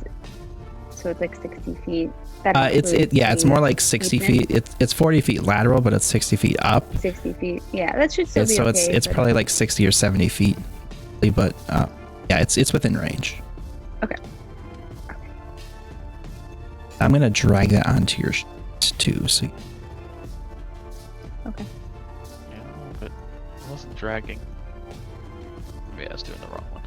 so it's like 60 feet. That It's includes more the like 60 movement? feet. It's 40 feet lateral, but it's 60 feet up. 60 feet. Yeah, that should still be So okay. it's but- probably like 60 or 70 feet, but yeah, it's within range. Okay. I'm gonna drag that onto your sheet too. So Okay. Yeah, but it wasn't dragging. Maybe I was doing the wrong one.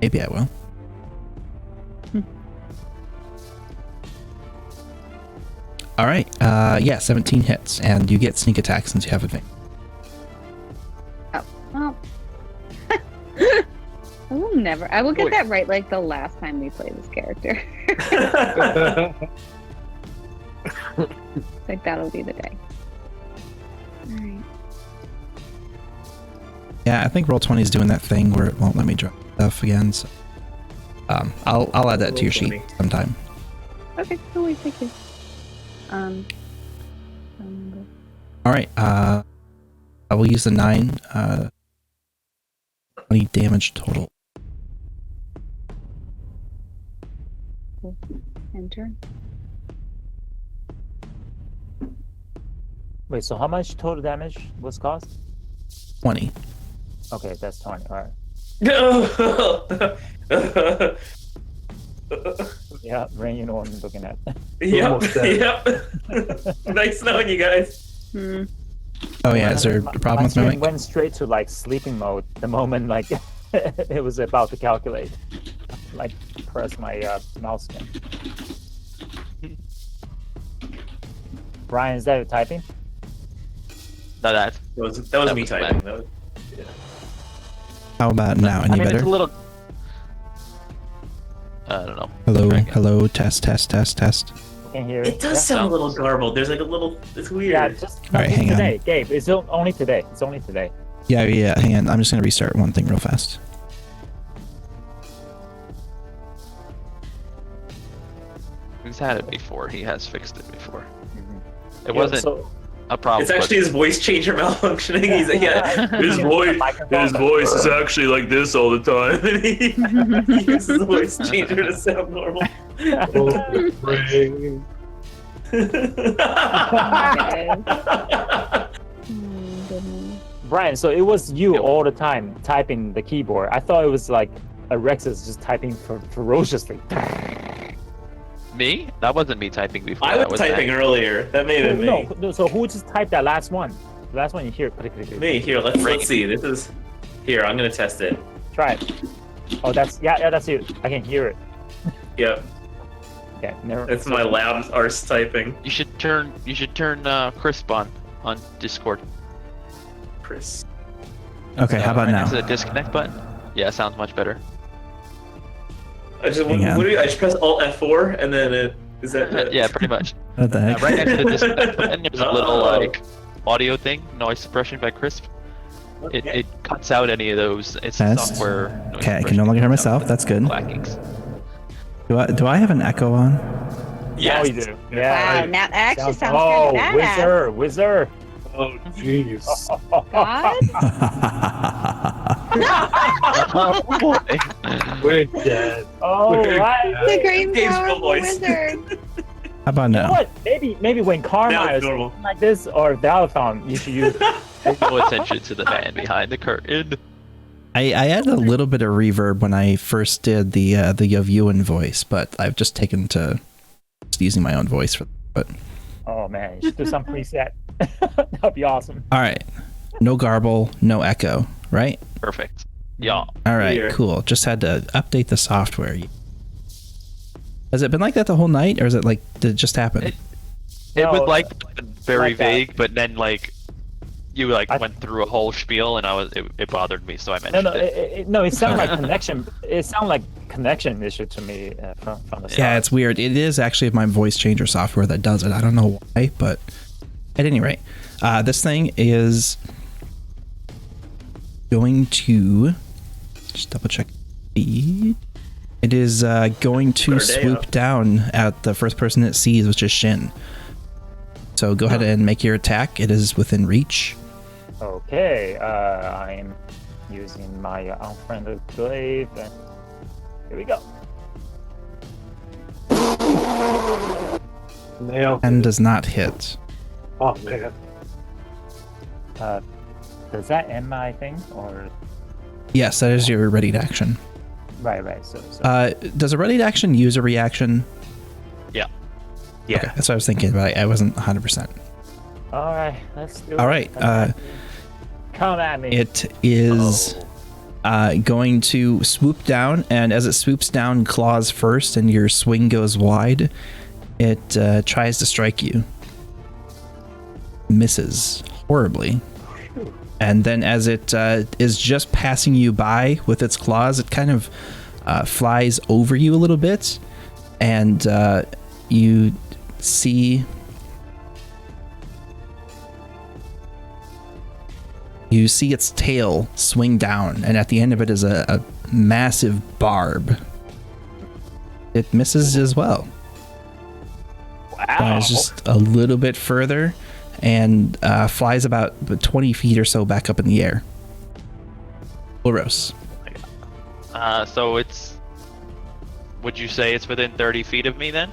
maybe I will. All right. Yeah, 17 hits, and you get sneak attack since you have advantage. Well, I will never. I will get Wait. that right like the last time we play this character. Like that'll be the day. All right. Yeah, I think Roll20 is doing that thing where it won't let me drop stuff again. So, I'll add that to your sheet Roll20. sometime. Okay. No worries. Thank you. All right. I will use the 9. 20 damage total. Enter. Wait, so how much total damage was caused? 20. Okay, that's 20. All right. Yeah, Rain, you know what I'm looking at. Yep, Almost dead. yep. Nice knowing you guys. Oh yeah, is there a problem My with my screen mic? went straight to like sleeping mode the moment like it was about to calculate. Like press my mouse again. Brian, is that your typing? No, that. That was That me was typing. bad. That was, How about now? Any I mean, better? it's a little. I don't know. Hello, Try again. hello, test. You can hear it. it does sound a little garbled. There's like a little. It's weird. Yeah, just, All right, just hang on. today, Gabe. It's only today. It's only today. Yeah, hang on. I'm just gonna restart one thing real fast. He's had it before. He has fixed it before. Mhm. It wasn't So, a problem. it's actually his voice changer malfunctioning. He's like, yeah, his voice is actually like this all the time. And he uses the voice changer to sound normal. Oh, brain. Goodness. Brian, so it was you Yep. all the time typing the keyboard. I thought it was like Rexus just typing ferociously. Me? That wasn't me typing before. I that was typing Matt. earlier. That may have been me. No, so who just typed that last one? The last one you hear. Click, click, click. Me. Here, let's see. This is. Here, I'm gonna test it. Try it. Oh, that's that's you. I can hear it. Yep, Okay, never. it's my loud arse typing. You should turn crisp on Discord. Chris. Okay, how about Right now? next to the disconnect button. Yeah, sounds much better. I just Hang on. what do you, I just press Alt F4 and then it is that. Yeah, pretty much. What the heck? Right next to this button, there's a little like audio thing, noise suppression by Crisp. It cuts out any of those. It's Test. software. noise Okay, I can suppression. no longer hear myself. That's good. Clackings. Do I have an echo on? Yeah, we do. Yeah. Wow, now that actually sounds Oh, kind of badass. Wizard. Oh, jeez. God? We're dead. Oh, right. The great Dave's power real of the voice. wizard. How about You know now? what? Maybe when Now Carmaer it's is normal. like this or Dalathon, you should use. Pay no attention to the man behind the curtain. I added a little bit of reverb when I first did the Yavuan voice, but I've just taken to just using my own voice for. But Oh man, you should do some preset. That'd be awesome. all right, no garble, no echo, right? Perfect. Yeah. All right, Here. cool. Just had to update the software. Has it been like that the whole night, or is it like did it just happen? It No, was like very like that. vague, but then like you like I- went through a whole spiel, and it bothered me, so I mentioned No, it. it sounded like connection. It sounded like connection issue to me from the start. Yeah, it's weird. It is actually my voice changer software that does it. I don't know why, but at any rate, this thing is going to just double check speed. It is going to Start day swoop up. down at the first person it sees, which is Shin. So go ahead and make your attack. It is within reach. Okay, I'm using my unfriendly glaive, and here we go. Nail. And does not hit. Oh, man. Does that end my thing, or Yes, that is your readied action. right? So Does a readied action use a reaction? Yeah. Yeah. Okay, that's what I was thinking, but I wasn't 100%. all right, let's do it. All right, Come at me. it is going to swoop down, and as it swoops down, claws first, and your swing goes wide. It tries to strike you. Misses horribly. And then as it is just passing you by with its claws, it kind of flies over you a little bit, and you see its tail swing down, and at the end of it is a massive barb. It misses as well. Wow. It's just a little bit further and flies about 20 feet or so back up in the air. Ulros. So it's. Would you say it's within 30 feet of me then?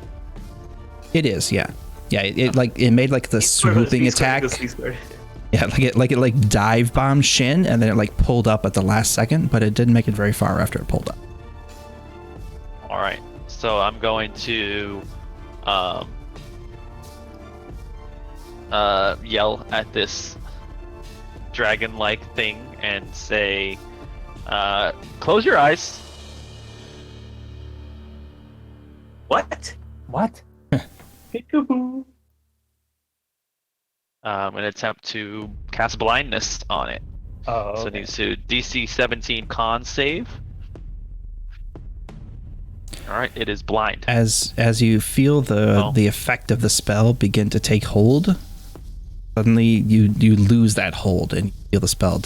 It is, yeah. Yeah, it made like the swooping attack. Yeah, like dive bombed Shin, and then it like pulled up at the last second, but it didn't make it very far after it pulled up. All right. So I'm going to yell at this dragon-like thing and say, "Close your eyes." What? What? Peekaboo. I'm gonna attempt to cast blindness on it. Oh, So it okay. needs to DC 17 con save. All right, it is blind. As you feel the effect of the spell begin to take hold, suddenly you lose that hold and you feel the spell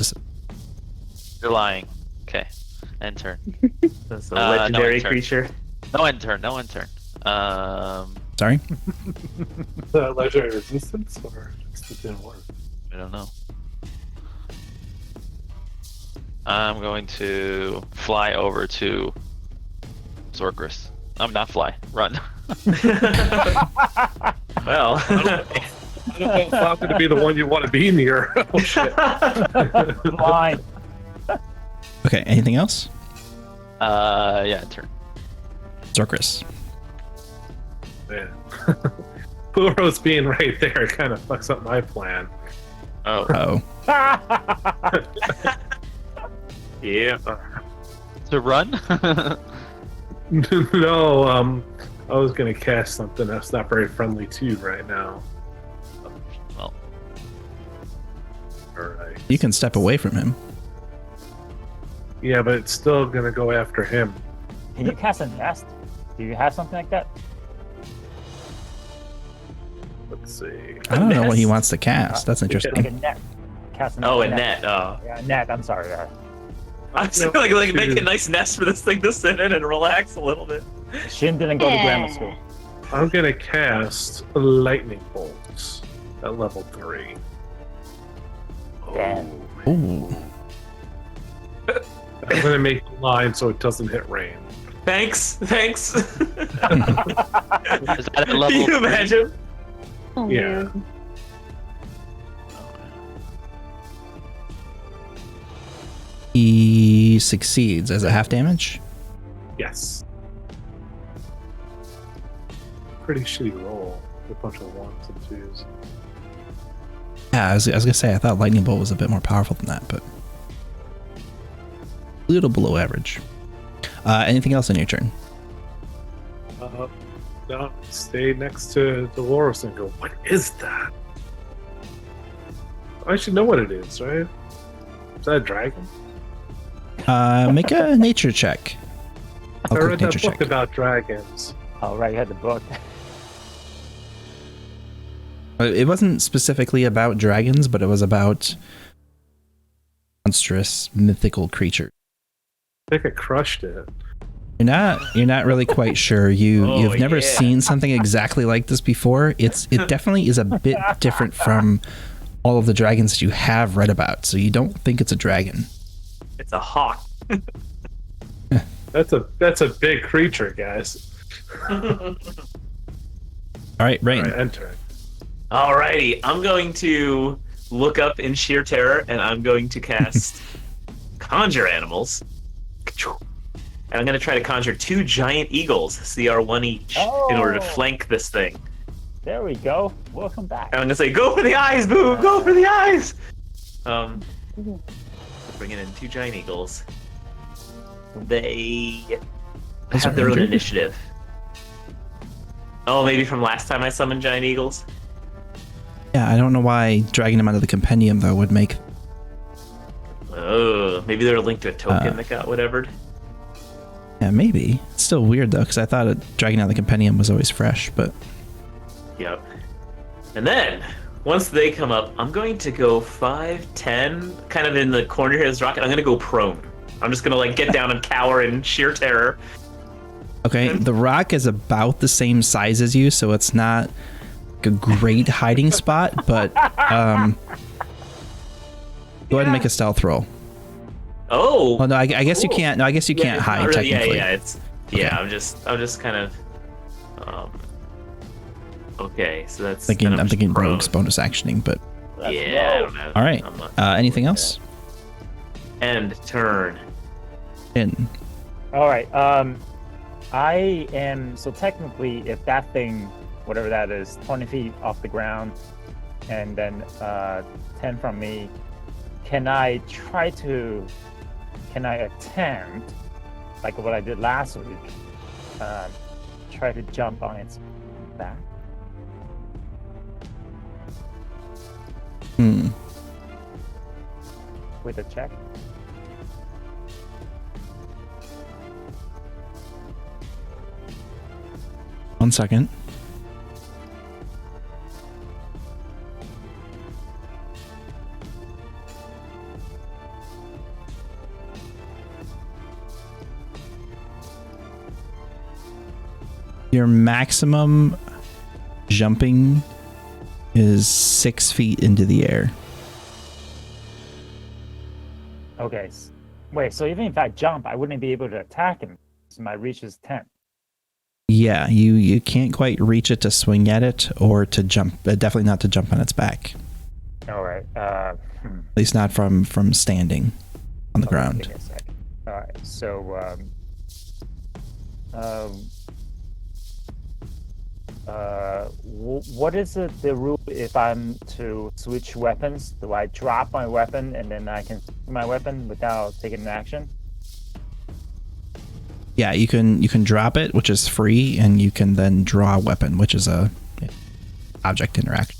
You're lying. Okay, end turn. That's a No, legendary turn. creature. No end turn. No end turn. Sorry? Legendary resistance, or just it didn't work? I don't know. I'm going to fly over to Zorkris. I'm not fly. Run. Well. I don't know if I'm going to be the one you want to be near. Oh, shit. Blind. Okay, anything else? Yeah, end turn. Zorkris. Man. Puro's being right there kind of fucks up my plan. Oh, Uh-oh. Yeah. to run? No, I was going to cast something that's not very friendly to you right now. Well, Alright. You can step away from him. Yeah, but it's still going to go after him. Can you cast a nest? Do you have something like that? Let's see. I don't know what he nest? wants to cast. That's Like interesting. a net. Cast Oh, a net. Oh. Yeah, net. I'm sorry. I was like make a nice nest for this thing to sit in and relax a little bit. Shin didn't go to grammar school. I'm gonna cast lightning bolts at level 3. Damn. Ooh. I'm gonna make the line so it doesn't hit rain. Thanks. Is that at level Can you 3? imagine? Oh, Yeah. man. He succeeds as a half damage. Yes. Pretty shitty roll. A bunch of 1s and 2s. Yeah, I was gonna say I thought lightning bolt was a bit more powerful than that, but a little below average. Anything else on your turn? No, stay next to Dolores and go, what is that? I should know what it is, right? Is that a dragon? Make a nature check. I I'll read click that nature book check. about dragons. Oh, right, you had the book. It wasn't specifically about dragons, but it was about monstrous mythical creatures. I think I crushed it. You're not really quite sure. You've never yeah. seen something exactly like this before. It definitely is a bit different from all of the dragons that you have read about. So you don't think it's a dragon. It's a hawk. That's a big creature, guys. All right, Rain. All right, enter. Alrighty, I'm going to look up in sheer terror, and I'm going to cast Conjure Animals. And I'm going to try to conjure 2 giant eagles, CR1 each, in order to Oh. flank this thing. There we go. Welcome back. And I'm going to say, go for the eyes, Boo! Go for the eyes! Bringing in 2 giant eagles. They Those have are their own injured? initiative. Oh, maybe from last time I summoned giant eagles? Yeah, I don't know why dragging them out of the compendium though would make. Oh, maybe they're linked to a token that got whatevered. Yeah, maybe. It's still weird though, because I thought dragging out the compendium was always fresh, but Yep. And then, once they come up, I'm going to go 5, 10, kind of in the corner here of this rocket. I'm going to go prone. I'm just going to like get down and cower in sheer terror. okay. The rock is about the same size as you, so it's not a great hiding spot. But go ahead and make a stealth roll. Oh! Well, no, I guess you Cool. can't. No, I guess you can't it's hide not really- technically. Yeah, I'm just kind of. Okay, so that's. then I'm just thinking prone. rogue's bonus actioning, but Let's Yeah, I go. don't know. all right. I'm not- Anything else? End turn. In. All right. I am so technically, if that thing, whatever that is, 20 feet off the ground, and then 10 from me, can I attempt, like what I did last week, try to jump on its back? With a check? One second. Your maximum jumping is 6 feet into the air. Okay. Wait, so even if I jump, I wouldn't be able to attack him. So my reach is 10. Yeah, you can't quite reach it to swing at it or to jump. Definitely not to jump on its back. All right. At least not from standing on the ground. Give me a sec. All right. So, what is the rule if I'm to switch weapons? Do I drop my weapon and then I can switch my weapon without taking an action? Yeah, you can drop it, which is free, and you can then draw a weapon, which is a object interaction.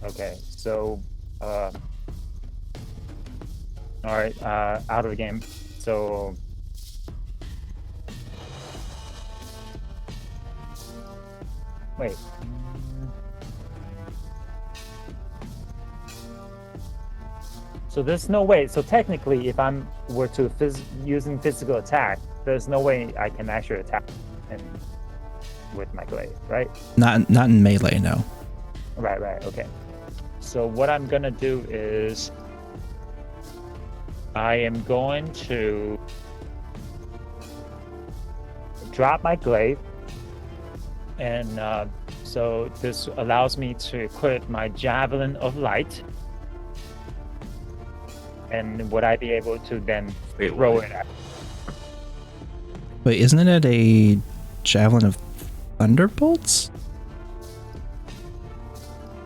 Okay. So, all right. Out of the game. So. Wait. So there's no way. So technically, if I'm were to using physical attack, there's no way I can actually attack him with my glaive, right? Not in melee, no. Right. Okay. So what I'm gonna do is I am going to drop my glaive, and so this allows me to equip my javelin of light. And would I be able to then throw it at? Wait, isn't it a javelin of thunderbolts?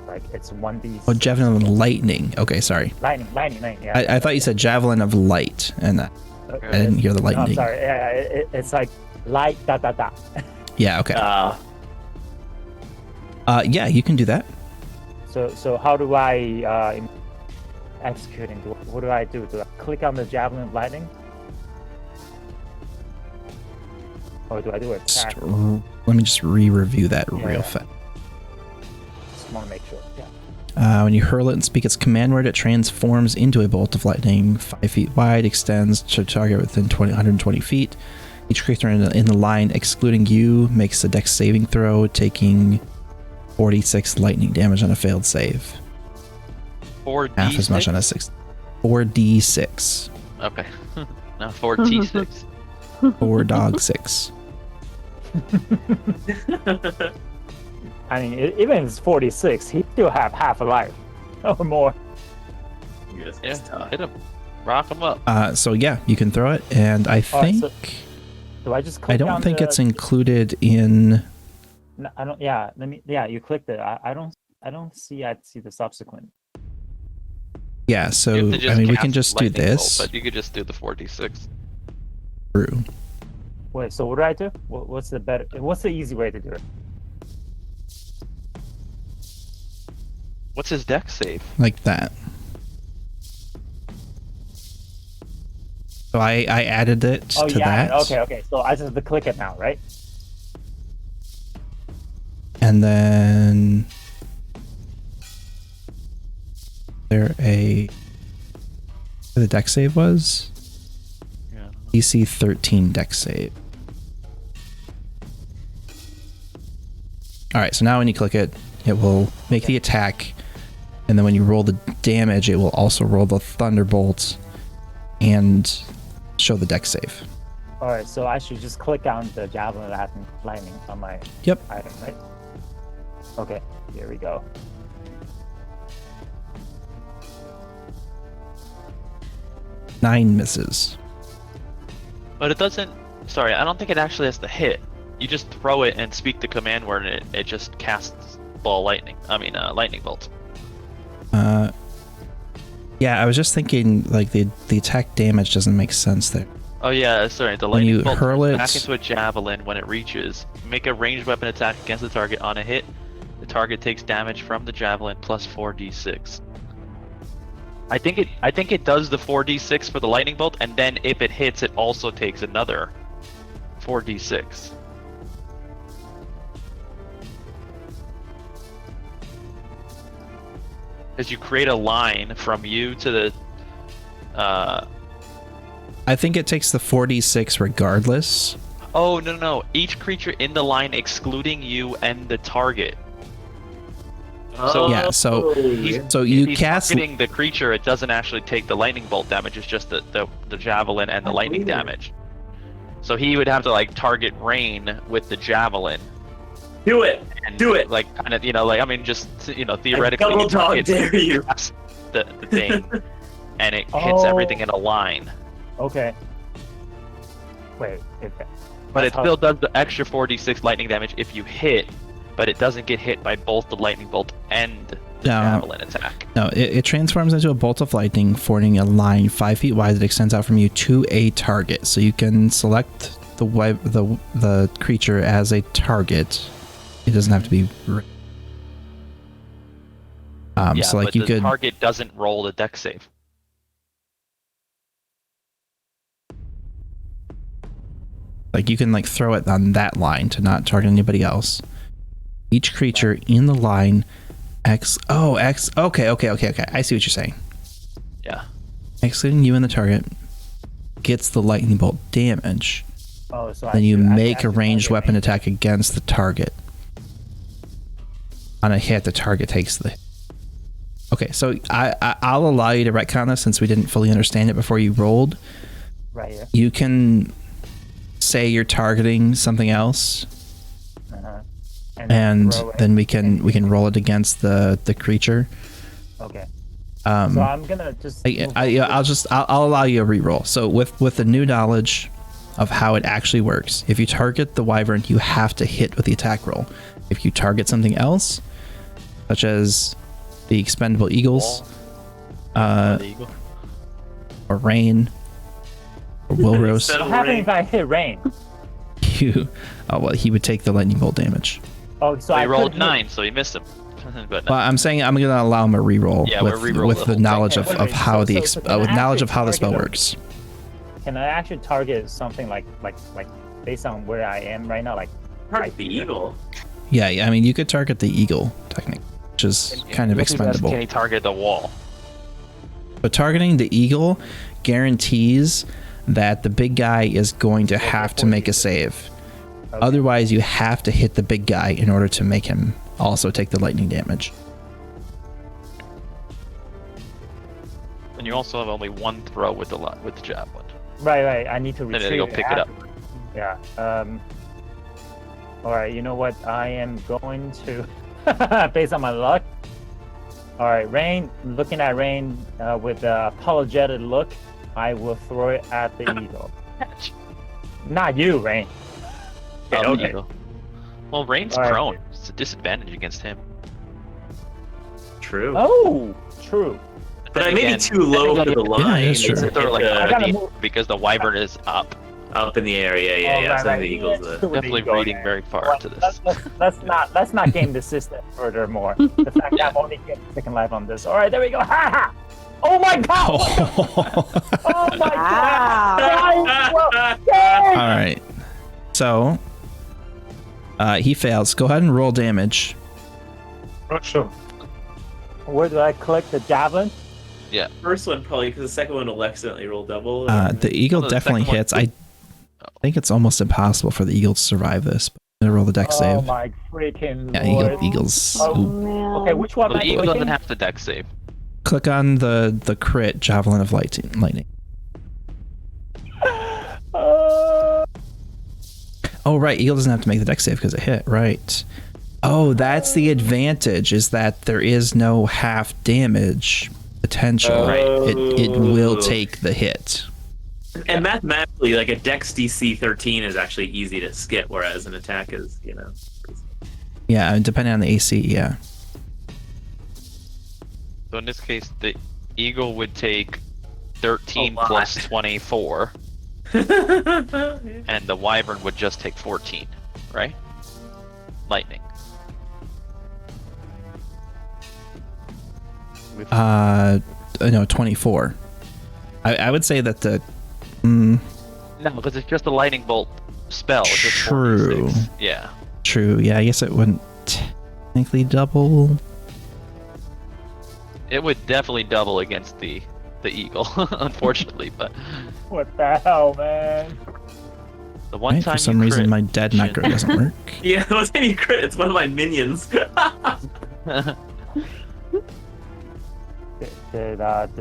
Like it's 1d. Oh, javelin of lightning. Okay, sorry. Lightning. Yeah. I thought you said javelin of light, and I didn't hear the No, I'm lightning. sorry. Yeah, it's like light . Yeah. Okay. Yeah, you can do that. So how do I executing? What do I do? Do I click on the javelin of lightning, or do I do it? Just let me just re-review that real fast. Just want to make sure. Yeah. When you hurl it and speak its command word, it transforms into a bolt of lightning 5 feet wide, extends to target within 120 feet. Each creature in the line, excluding you, makes a dex saving throw, taking 46 lightning damage on a failed save. 4d6? Half as much on a 6. 4d6. Okay. No, 4t6. 4 dog 6. I mean, even if it's 46, he still have half a life or more. Yeah, hit him. Rock him up. So yeah, you can throw it, and I think so do I just click I don't on think the, it's included in. No, I don't. Yeah, you clicked it. I don't see. I see the subsequent. Yeah, so You have to just I mean, we cast can just do lightning bolt, this. but you could just do the 4d6. True. Wait, so what do I do? What's the easy way to do it? What's his dex save? Like that. So I added it to that. Okay. So I just have to click it now, right? And then the dex save was Yeah. DC 13 dex save. All right, so now when you click it, it will make the attack, and then when you roll the damage, it will also roll the thunderbolt and show the dex save. All right, so I should just click on the javelin lightning on my Yep. item, right? Okay, here we go. Nine misses. But it doesn't. Sorry, I don't think it actually has to hit. You just throw it and speak the command word, and it just casts lightning bolt. Yeah, I was just thinking like the attack damage doesn't make sense there. Oh yeah, sorry. The When lightning you bolt hurl turns it- back into a javelin when it reaches. Make a ranged weapon attack against the target on a hit. The target takes damage from the javelin plus 4d6. I think it does the 4d6 for the lightning bolt, and then if it hits, it also takes another 4d6. Because you create a line from you to the. I think it takes the 46 regardless. Oh no! Each creature in the line, excluding you and the target. Yeah, so you He's cast. targeting the creature. It doesn't actually take the lightning bolt damage. It's just the javelin and the lightning damage. So he would have to like target Rain with the javelin. Do it. And, Do it. Like kind of just theoretically. Double dog it dare you. casts the thing, and it hits everything in a line. Okay. Wait. But it still does the extra 4d6 lightning damage if you hit, but it doesn't get hit by both the lightning bolt and the javelin attack. No, it transforms into a bolt of lightning, forming a line 5 feet wide that extends out from you to a target. So you can select the creature as a target. It doesn't have to be. So like but you the could. target doesn't roll the dex save. Like you can like throw it on that line to not target anybody else. Each creature in the line, okay. I see what you're saying. Yeah. excluding you and the target, gets the lightning bolt damage, Oh, so then you I make a actually ranged target weapon me. attack against the target. On a hit, the target takes the hit. Okay, so I'll allow you to retcon this since we didn't fully understand it before you rolled. Right here. You can say you're targeting something else, Uh-huh. and throw it. then we can roll it against the creature. Okay. So I'm gonna just. move over. I'll allow you a reroll. So with the new knowledge of how it actually works, if you target the wyvern, you have to hit with the attack roll. If you target something else, such as the expendable eagles, The eagle. or rain, or Wilrose, Instead What of happens rain. if I hit rain? he would take the lightning bolt damage. Oh, so He I rolled could hit- 9, so he missed him. But Well, I'm saying I'm gonna allow him a reroll Yeah, we'll reroll with the the whole knowledge thing. of Wait, how so- the so can with I knowledge of actually how the spell target works. Can I actually target something like based on where I am right now? Like Target the eagle. Yeah, I mean you could target the eagle technically, which is kind of If he does, expendable. Can he target the wall? But targeting the eagle guarantees that the big guy is going to have to make a save. Okay. Otherwise, you have to hit the big guy in order to make him also take the lightning damage. And you also have only one throw with the javelin. right. I need to Then retrieve it'll pick it up. afterwards. Yeah. All right. You know what? I am going to, based on my luck. All right, Rain. Looking at Rain with an apologetic look, I will throw it at the eagle. Not you, Rain. Oh, the okay. eagle. Well, Rain's All right. prone. It's a disadvantage against him. True. Oh, true. But I Then may be again, too low for the line. that's true. to Throw it like hit I gotta underneath move. because the wyvern is up. up in the air. Yeah. Right, So right. the eagle's Yeah, the. with the Definitely eagle reading there. very far into this. Let's not game the system furthermore. The fact that I'm only getting second life on this. All right, there we go. Ha ha! Oh my god! Oh my god! Wow. All right. So he fails. Go ahead and roll damage. Rush him. Where do I click the javelin? First one probably because the second one will accidentally roll double. The eagle Well, the definitely second one- hits. I think it's almost impossible for the eagle to survive this. But I'm gonna roll the dex Oh save. my freaking Yeah, lord! eagles. Oh, Ooh. Man. Okay, which one? Well, am the I eagle doesn't clicking? have to dex save. Click on the crit javelin of lightning. Oh right, eagle doesn't have to make the dex save because it hit. Right. Oh, that's the advantage, is that there is no half damage potential. Right. It will take the hit. And mathematically, like a Dex DC 13 is actually easy to skip, whereas an attack is, Yeah, and depending on the AC. Yeah. So in this case, the eagle would take 13 A lot. plus 24, and the wyvern would just take 14, right? Lightning. With No, 24. I would say that the. No, because it's just a lightning bolt spell. It's just True. 4d6. Yeah. True. Yeah, I guess it wouldn't technically double. It would definitely double against the eagle, unfortunately. But What the hell, man? the one Right? time For some you reason, crit, my dead macro doesn't work. Yeah, what's any crit? It's one of my minions. Did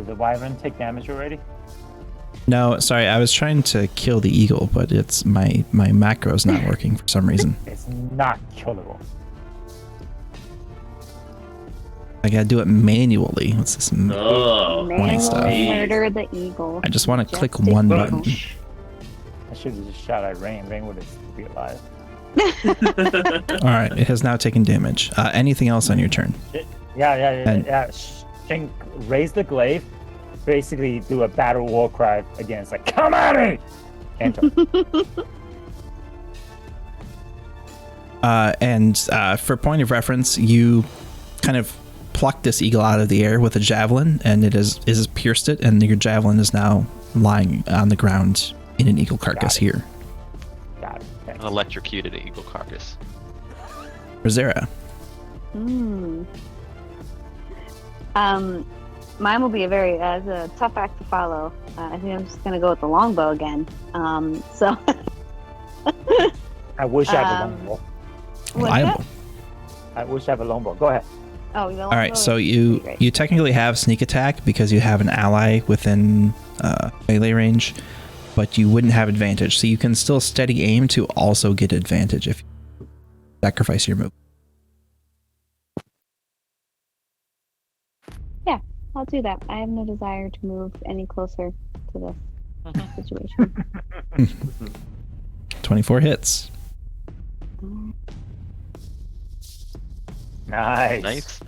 the wyvern take damage already? No, sorry, I was trying to kill the eagle, but it's my macro's not working for some reason. It's not killable. I gotta do it manually. What's this? Oh. Man, stuff. murder the eagle. I just want to click Just one the button. eagle. I should have just shot at Rain. Rain would have be alive. All right, it has now taken damage. Anything else on your turn? And- Yeah. Shink, raise the glaive. Basically, do a battle war cry against, like, come at me! Enter. And for point of reference, you kind of plucked this eagle out of the air with a javelin, and it has pierced it, and your javelin is now lying on the ground in an eagle carcass it. here. Got it. Thanks. An electrocuted eagle carcass. Rosera. Hmm. Mine will be it's a tough act to follow. I think I'm just gonna go with the longbow again. So. I wish I had a longbow. What's Reliable. that? I wish I had a longbow. Go ahead. Oh, the All right, longbow so would be you great. you technically have sneak attack because you have an ally within melee range, but you wouldn't have advantage. So you can still steady aim to also get advantage if you sacrifice your move. I'll do that. I have no desire to move any closer to this situation. 24 hits. Nice. Nice.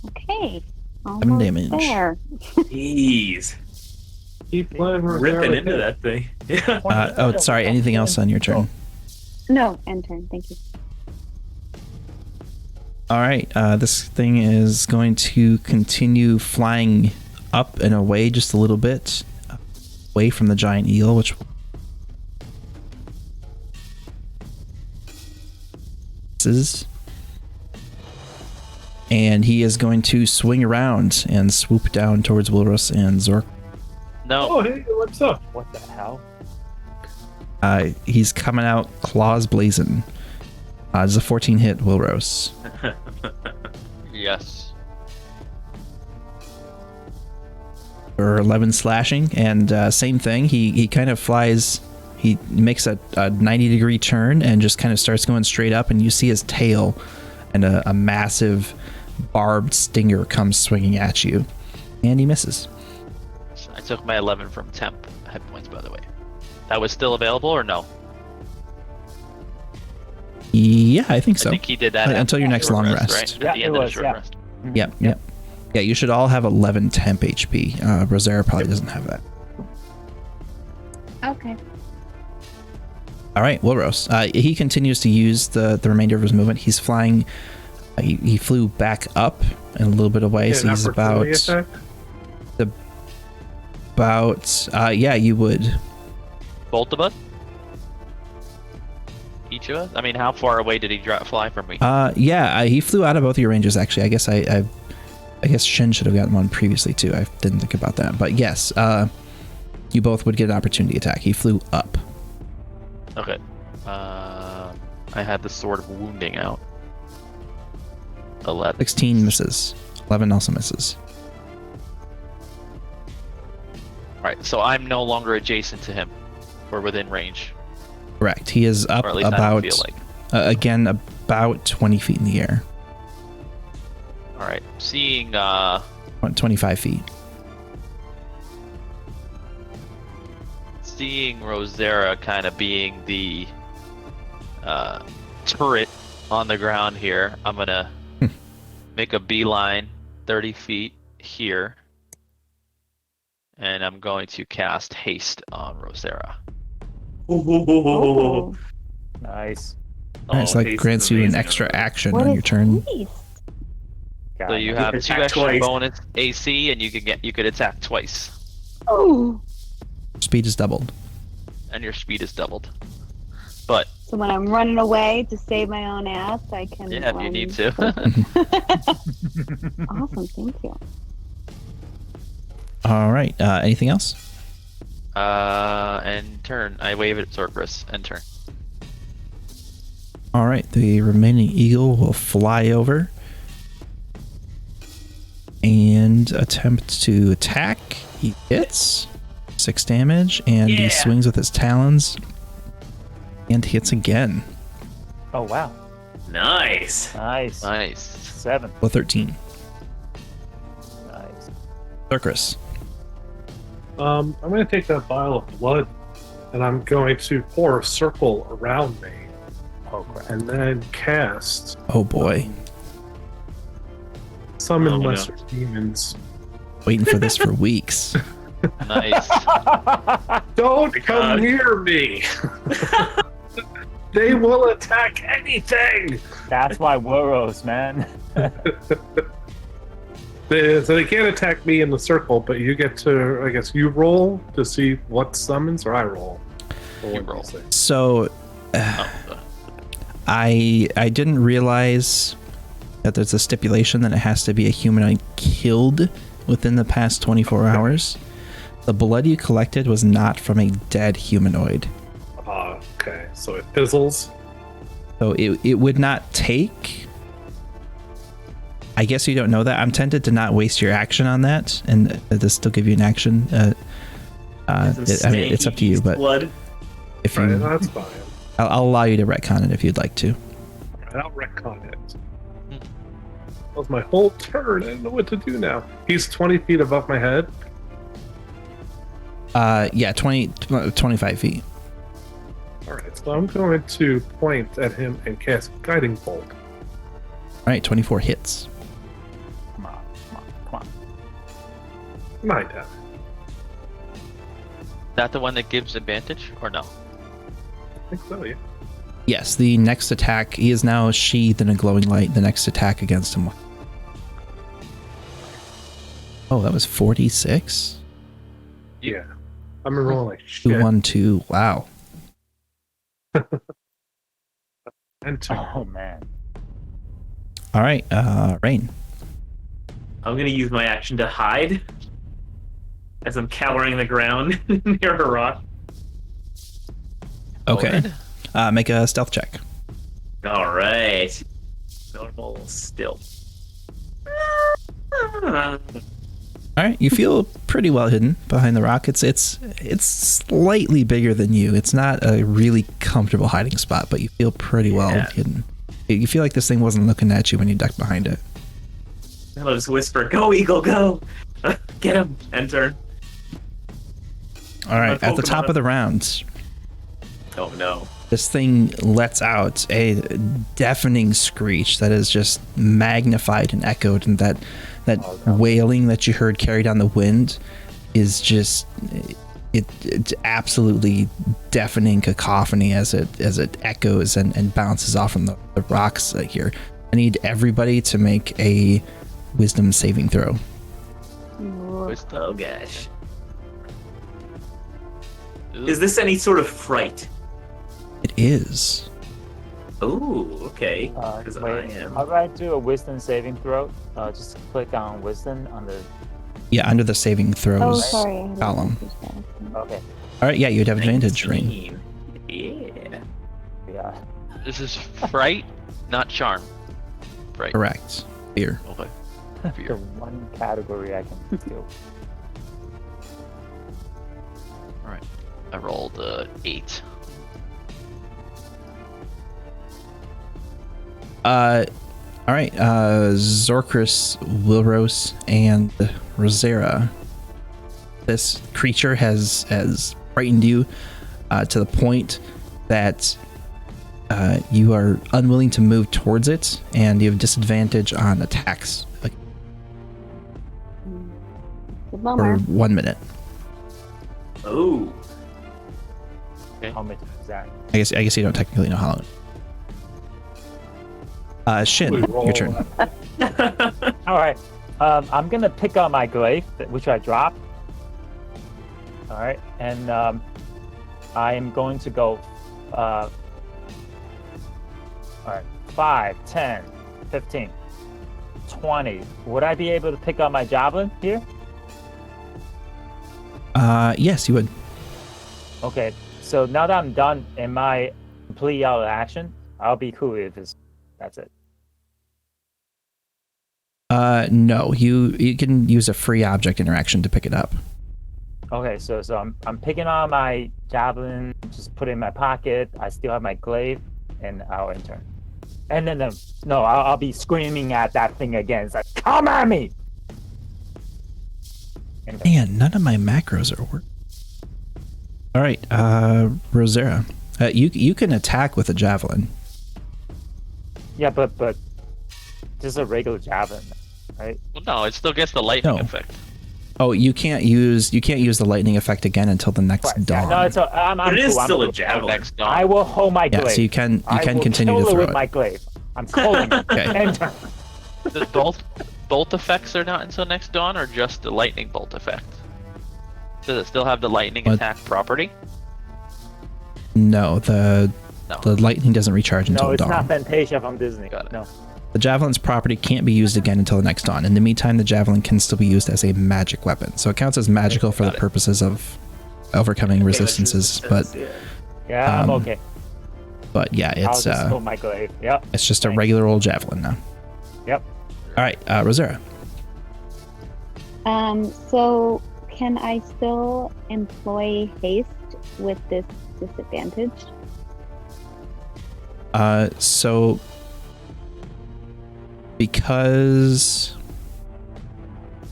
Okay. 7 damage. There. Jeez. Keep playing Ripping Rosera into hit. that thing. Yeah. Oh, sorry. Anything else on your turn? No, end turn. Thank you. All right. This thing is going to continue flying up and away just a little bit, away from the giant eel, which. And he is going to swing around and swoop down towards Wilros and Zork. No. Oh, hey, what's up? What the hell? He's coming out claws blazing. It's a 14 hit Wilros. Yes. For 11 slashing, and same thing. He kind of flies. He makes a 90-degree turn and just kind of starts going straight up, and you see his tail, and a massive barbed stinger comes swinging at you, and he misses. I took my 11 from temp hit points, by the way. That was still available or no? Yeah, I think so. I think he did that Until your next short long rest. right? Yeah, At the it end of the was, short yeah. rest. Yep. Yeah, you should all have 11 temp HP. Rosera probably doesn't have that. Okay. All right, Wilros. He continues to use the remainder of his movement. He's flying. He flew back up and a little bit away, so An he's about. opportunity attack? Yeah, you would. Both of us? Each of us? I mean, how far away did he fly from me? Yeah, he flew out of both of your ranges. Actually, I guess I guess Shin should have gotten one previously too. I didn't think about that, but yes, you both would get an opportunity attack. He flew up. Okay. I had the sword of wounding out. 11. 16 misses. 11 also misses. Alright, so I'm no longer adjacent to him. Or within range. Correct. He is up Or at least I about don't feel like. again about 20 feet in the air. Alright, seeing 25 feet. seeing Rosera kind of being the turret on the ground here, I'm gonna make a beeline 30 feet here, and I'm going to cast haste on Rosera. Oh. Nice. Nice, like haste grants is you an amazing. extra action What on is your turn. haste? God, So you man. have two attack extra twice. bonus AC, and you could attack twice, Oh. Speed is doubled. and your speed is doubled. But So when I'm running away to save my own ass, I can. yeah, if you need to. Awesome, thank you. All right. Anything else? And turn. I wave at Sorceress. And turn. All right. The remaining eagle will fly over and attempt to attack. He hits 6 damage, and he Yeah. swings with his talons and hits again. Oh wow. Nice. Nice. Nice. 7. Well, 13. Nice. Sorceress. I'm going to take that vial of blood, and I'm going to pour a circle around me, Oh crap. and then cast Oh boy. Summon Oh, no. lesser demons. Waiting for this for weeks. Nice. Don't my come God. near me! They will attack anything! That's why Woros, man. So they can't attack me in the circle, but you get to, I guess, you roll to see what summons, or I roll? Or You what do roll. say? So Oh, I didn't realize that there's a stipulation that it has to be a humanoid killed within the past 24 hours. The blood you collected was not from a dead humanoid. Okay, so it fizzles. So it would not take... I guess you don't know that. I'm tempted to not waste your action on that, and to still give you an action. I mean, it's up to you, but blood. if you... Right, that's fine. I'll allow you to retcon it if you'd like to. Alright, I'll retcon it. That was my whole turn. I don't know what to do now. He's 20 feet above my head. Yeah, 25 feet. Alright, so I'm going to point at him and cast Guiding Bolt. All right, 24 hits. Come on, come on, come on. 9 damage. That the one that gives advantage, or no? I think so, yeah. Yes, the next attack, he is now sheathed in a glowing light. The next attack against him. Oh, that was 46? Yeah. I'm rolling like 2, shit. 1, 2. Wow. And 2. Oh man. All right, Rain. I'm gonna use my action to hide as I'm cowering on the ground near a rock. Okay. Make a stealth check. All right. Normal still. All right, you feel pretty well hidden behind the rock. It's slightly bigger than you. It's not a really comfortable hiding spot, but you feel pretty well hidden. You feel like this thing wasn't looking at you when you ducked behind it. I'll just whisper, "Go, Eagle, go! Get him!" And turn. All right, My at the top Pokemon. of the round, Oh no. this thing lets out a deafening screech that is just magnified and echoed, and that wailing that you heard carried on the wind is just it's absolutely deafening cacophony as it echoes and bounces off from the rocks here. I need everybody to make a wisdom saving throw. Oh gosh. Is this any sort of fright? It is. Oh, okay. Because I Wait, am. how do I do a wisdom saving throw? Just click on wisdom on the. Yeah, under the saving Oh, throws sorry. I didn't column. notice that. Okay. All right, yeah, you'd have advantage, Rain. 19. Yeah. Yeah. This is fright, not charm. Fright. Correct. Fear. Okay. The Fear. one category I can do. All right. I rolled 8. All right, Zorkris, Wilros, and Rosera. This creature has frightened you to the point that you are unwilling to move towards it, and you have disadvantage on attacks Good for bummer. 1 minute. Oh. How much is that? I guess you don't technically know how long. Shin, We roll your turn. All right. I'm gonna pick up my glaive, which I dropped. All right, and I am going to go. All right, 5, 10, 15, 20. Would I be able to pick up my javelin here? Yes, you would. Okay. So now that I'm done in my complete out of action, I'll be cool if that's it. No, you can use a free object interaction to pick it up. Okay, so I'm picking on my javelin, just put it in my pocket. I still have my glaive, and I'll enter. And then I'll be screaming at that thing again. It's like, come at me! And Man, none of my macros are working. All right, Rosera, you can attack with a javelin. yeah, but just a regular javelin, right? Well, no, it still gets the lightning No. effect. Oh, you can't use the lightning effect again until the next Right, dawn. no, I'm But it is cool, I'm still a cool. javelin. Next dawn. I will hold my Yeah, glaive. so you can continue kill to her throw with it. my glaive. I'm holding it. Okay. Enter. The bolt effects are not until next dawn, or just the lightning bolt effect? Does it still have the lightning What? attack property? No, the No. lightning doesn't recharge until No, it's dawn. not Fantasia from Disney. Got it. No. The javelin's property can't be used again until the next dawn. In the meantime, the javelin can still be used as a magic weapon. So it counts as magical for the purposes of overcoming resistances. But Yeah, I'm okay. But yeah, I'll it's just pull my glaive. Yep. it's just a regular old javelin now. Yep. All right, Rosera. So can I still employ haste with this disadvantage? So because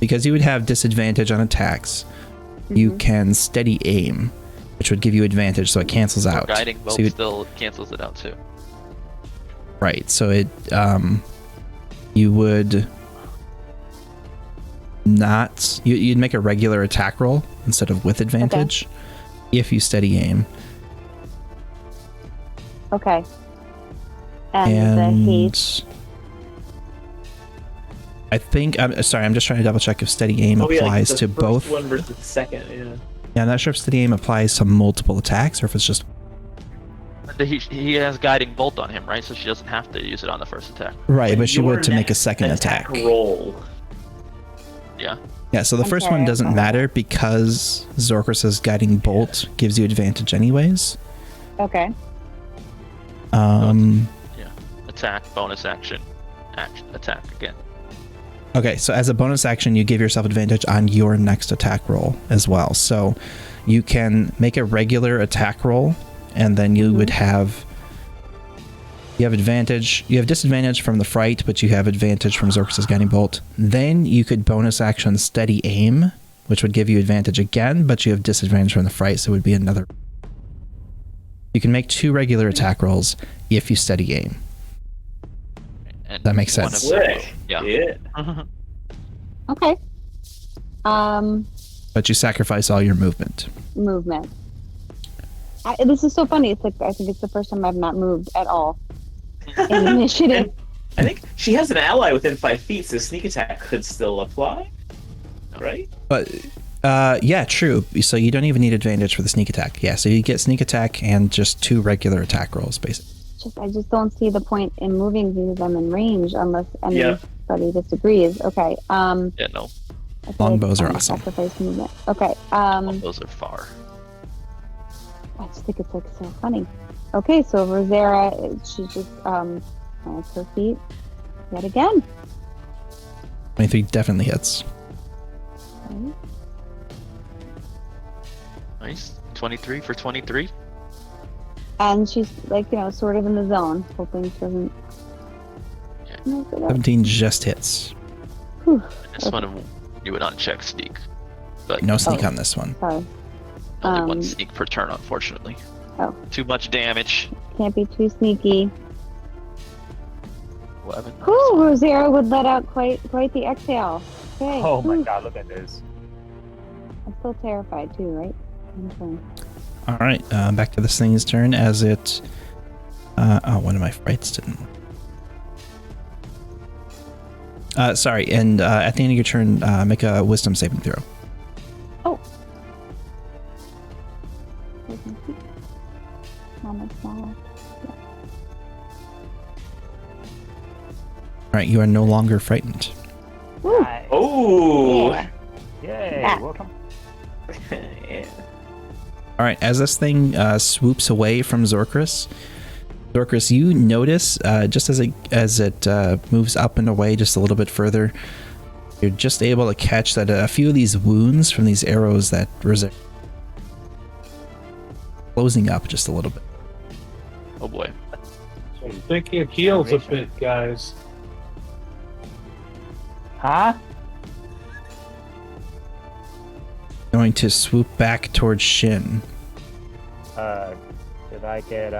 you would have disadvantage on attacks, you can steady aim, which would give you advantage, so it cancels out. Guiding bolt So still cancels it out too. right, so it you would not you'd make a regular attack roll instead of with advantage if you steady aim. Okay. And the haste. I think I'm sorry. I'm just trying to double check if steady aim applies the to first both. one versus the second. Yeah. Yeah, I'm not sure if steady aim applies to multiple attacks or if it's just. He has guiding bolt on him, right? So she doesn't have to use it on the first attack. Right, but she Your would to make a next second attack. roll. Yeah. Yeah, so the first one doesn't matter because Zorkrus's guiding bolt gives you advantage anyways. Okay. Yeah. Attack, bonus action, attack again. Okay, so as a bonus action, you give yourself advantage on your next attack roll as well. So you can make a regular attack roll, and then you would have advantage. You have disadvantage from the fright, but you have advantage from Zorkrus's guiding bolt. Then you could bonus action steady aim, which would give you advantage again, but you have disadvantage from the fright, so it would be another. You can make 2 regular attack rolls if you steady aim. And That makes one sense. of them will- Sick. Yeah. Okay. But you sacrifice all your movement. Movement. This is so funny. It's like I think it's the first time I've not moved at all in initiative. I think she has an ally within 5 feet, so sneak attack could still apply, right? But yeah, true. So you don't even need advantage for the sneak attack. Yeah, so you get sneak attack and just 2 regular attack rolls, basically. I just don't see the point in moving because I'm in range unless anybody disagrees. Okay. Yeah, no. I feel Longbows like are I'm awesome. Sacrifice movement. Okay. Those are far. I just think it's like so funny. Okay, so Rosera, she just plants her feet yet again. 23 definitely hits. Okay. Nice. 23 for 23. And she's like, sort of in the zone, hoping she doesn't. Yeah. mess it up. 17 just hits. Whew. This one you would uncheck sneak, but No sneak on this one. Sorry. only one sneak per turn, unfortunately. Oh. Too much damage. Can't be too sneaky. 11. Ooh, Rosera would let out quite the exhale. Okay. Oh my Whew. god, look at this. I'm still terrified too, right? Okay. All right, back to this thing's turn as it. One of my frights didn't work. Sorry, and at the end of your turn, make a wisdom saving throw. Oh. Mama, smaller. All right, you are no longer frightened. Woo. Nice. Oh! Yeah. Yay, Yeah. welcome. Yeah. All right, as this thing swoops away from Zorkrus, you notice just as it moves up and away just a little bit further, you're just able to catch that a few of these wounds from these arrows that were closing up just a little bit. Oh boy. So I'm thinking it heals a bit, guys. Huh? Going to swoop back towards Shin. Did I get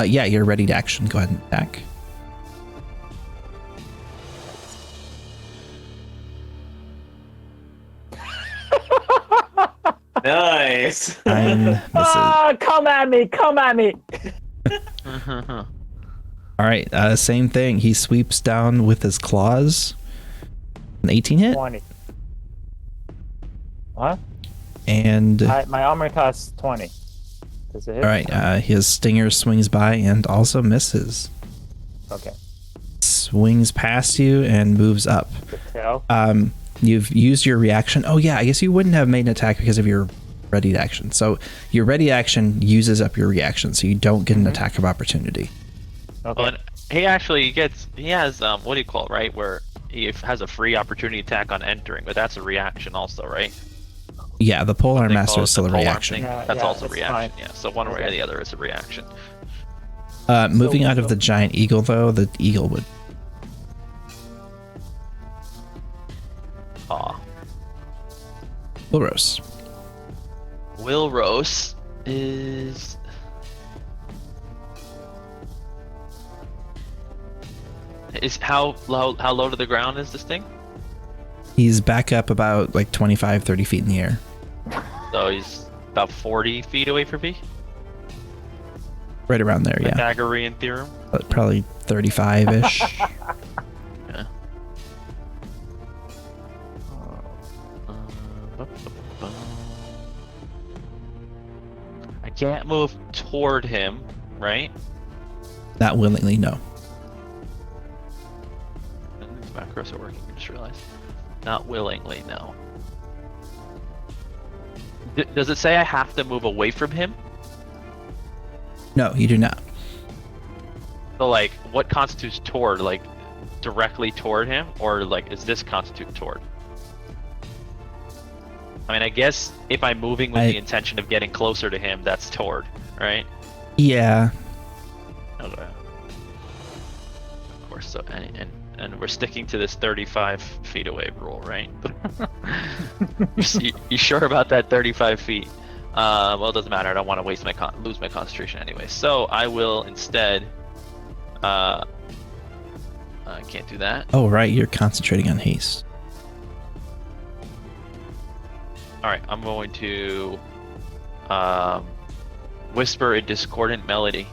Yeah, you're ready to action. Go ahead and attack. Nice. 9 misses. come at me! All right, same thing. He sweeps down with his claws. An 18 hit, 20. What? and My armor costs 20. Does it hit? all right, his stinger swings by and also misses. Okay. Swings past you and moves up. The tail. You've used your reaction. Oh yeah, I guess you wouldn't have made an attack because of your ready action. So your ready action uses up your reaction, so you don't get an attack of opportunity. Okay. Well, and he actually he has what do you call it, right? Where he has a free opportunity attack on entering, but that's a reaction also, right? Yeah, the polearm They master call is it still the a polearm reaction. thing. Yeah, That's yeah, also that's reaction. fine. Yeah. So one way or Okay. the other is a reaction. Moving out of the giant eagle, though, the eagle would. Aw. Wilros. Wilros is. How low to the ground is this thing? He's back up about like 25, 30 feet in the air. So he's about 40 feet away from me. Right around there, yeah. Pythagorean theorem. Probably 35-ish. Yeah. I can't move toward him, right? Not willingly, no. These macros are working, I just realized. Not willingly, no. Does it say I have to move away from him? No, you do not. So, like, what constitutes toward? Like, directly toward him? Or, like, is this constitute toward? I mean, I guess if I'm moving with the intention of getting closer to him, that's toward, right? Yeah. Okay. Of course, so, and we're sticking to this 35 feet away rule, right? you sure about that 35 feet? Well, it doesn't matter. I don't want to waste lose my concentration anyway. So I will instead. I can't do that. Oh, right. You're concentrating on haste. All right, I'm going to whisper a discordant melody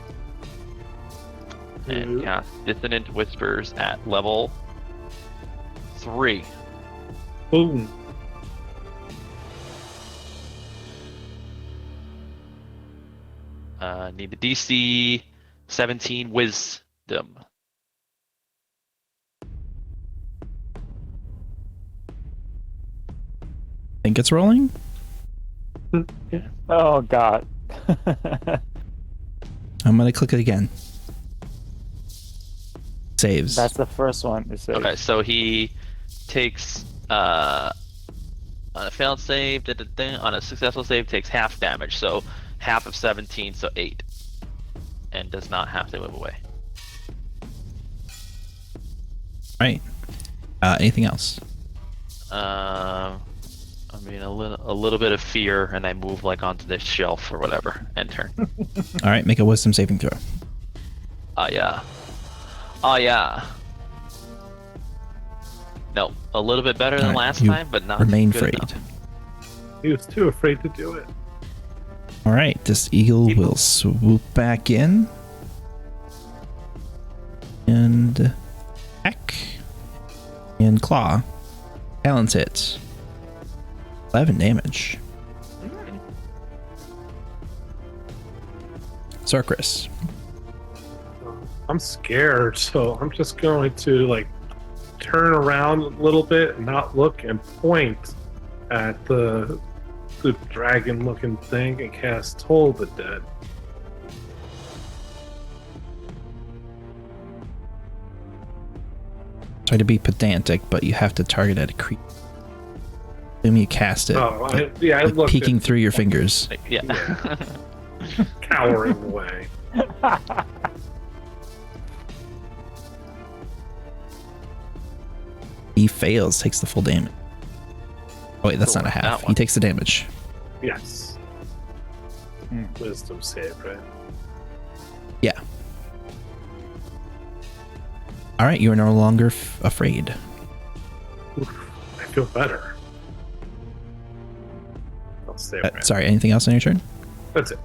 and cast dissonant whispers at level 3. Boom. Need the DC 17 wisdom. Think it's rolling? Oh god. I'm going to click it again. Saves. That's the first one. To say. Okay, so he takes on a failed save, on a successful save takes half damage, so half of 17, so 8, and does not have to move away. Right. Anything else? I mean, a little bit of fear, and I move like onto this shelf or whatever, and turn. All right, make a wisdom saving throw. Yeah. Oh yeah. No, a little bit better than All right, last you time, but not Remain good afraid. enough. He was too afraid to do it. All right, this eagle will swoop back in. And hack. And claw. Talons hit. 11 damage. Sarkris. I'm scared, so I'm just going to like turn around a little bit and not look and point at the dragon-looking thing and cast Toll the Dead. Try to be pedantic, but you have to target at a creature. Assume you cast it. Oh, like, I like looked peeking at- through your fingers. Yeah. cowering away. He fails, takes the full damage. Oh wait, that's Cool, not a half. that He one. takes the damage. Yes. Hmm. Wisdom save, right? Yeah. All right, you are no longer afraid. Oof, I feel better. I'll stay away. Sorry, anything else on your turn? That's it.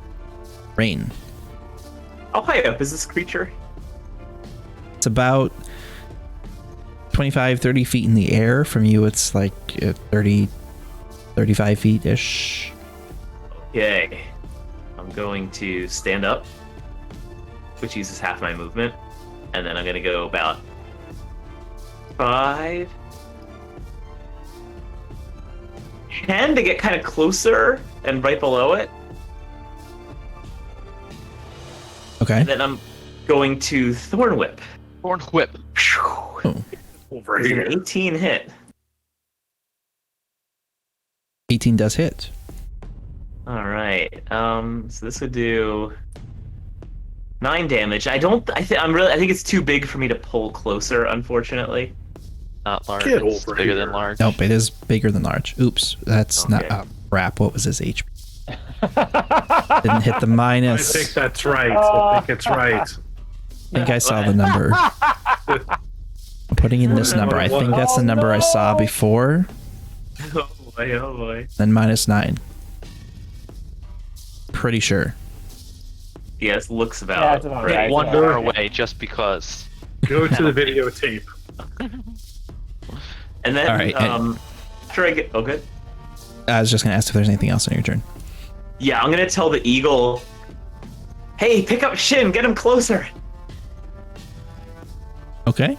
Rain. How high up is this creature? It's about 25, 30 feet in the air. From you, it's like 30, 35 feet-ish. Okay. I'm going to stand up, which uses half my movement, And then I'm gonna go about 5, 10 to get kind of closer and right below it. Okay. And then I'm going to Thorn Whip. Thorn Whip. Over Is here. an 18 hit. 18 does hit. All right. So this would do 9 damage. I think it's too big for me to pull closer, unfortunately. Not large. Get It's over bigger here. than large. Nope, it is bigger than large. Oops, that's not Okay. crap. What was his HP? Didn't hit the minus. I think that's right. I think it's right. I think I saw the number. I'm putting in this number. I think that's the number I saw before. Oh boy, oh boy. Then -9. Pretty sure. Yes, looks Yeah, about it's about right. right. One Yeah. more away just because. Go to the videotape. And then All right, after I get good. I was just gonna ask if there's anything else on your turn. Yeah, I'm gonna tell the eagle, hey, pick up Shin, get him closer. Okay.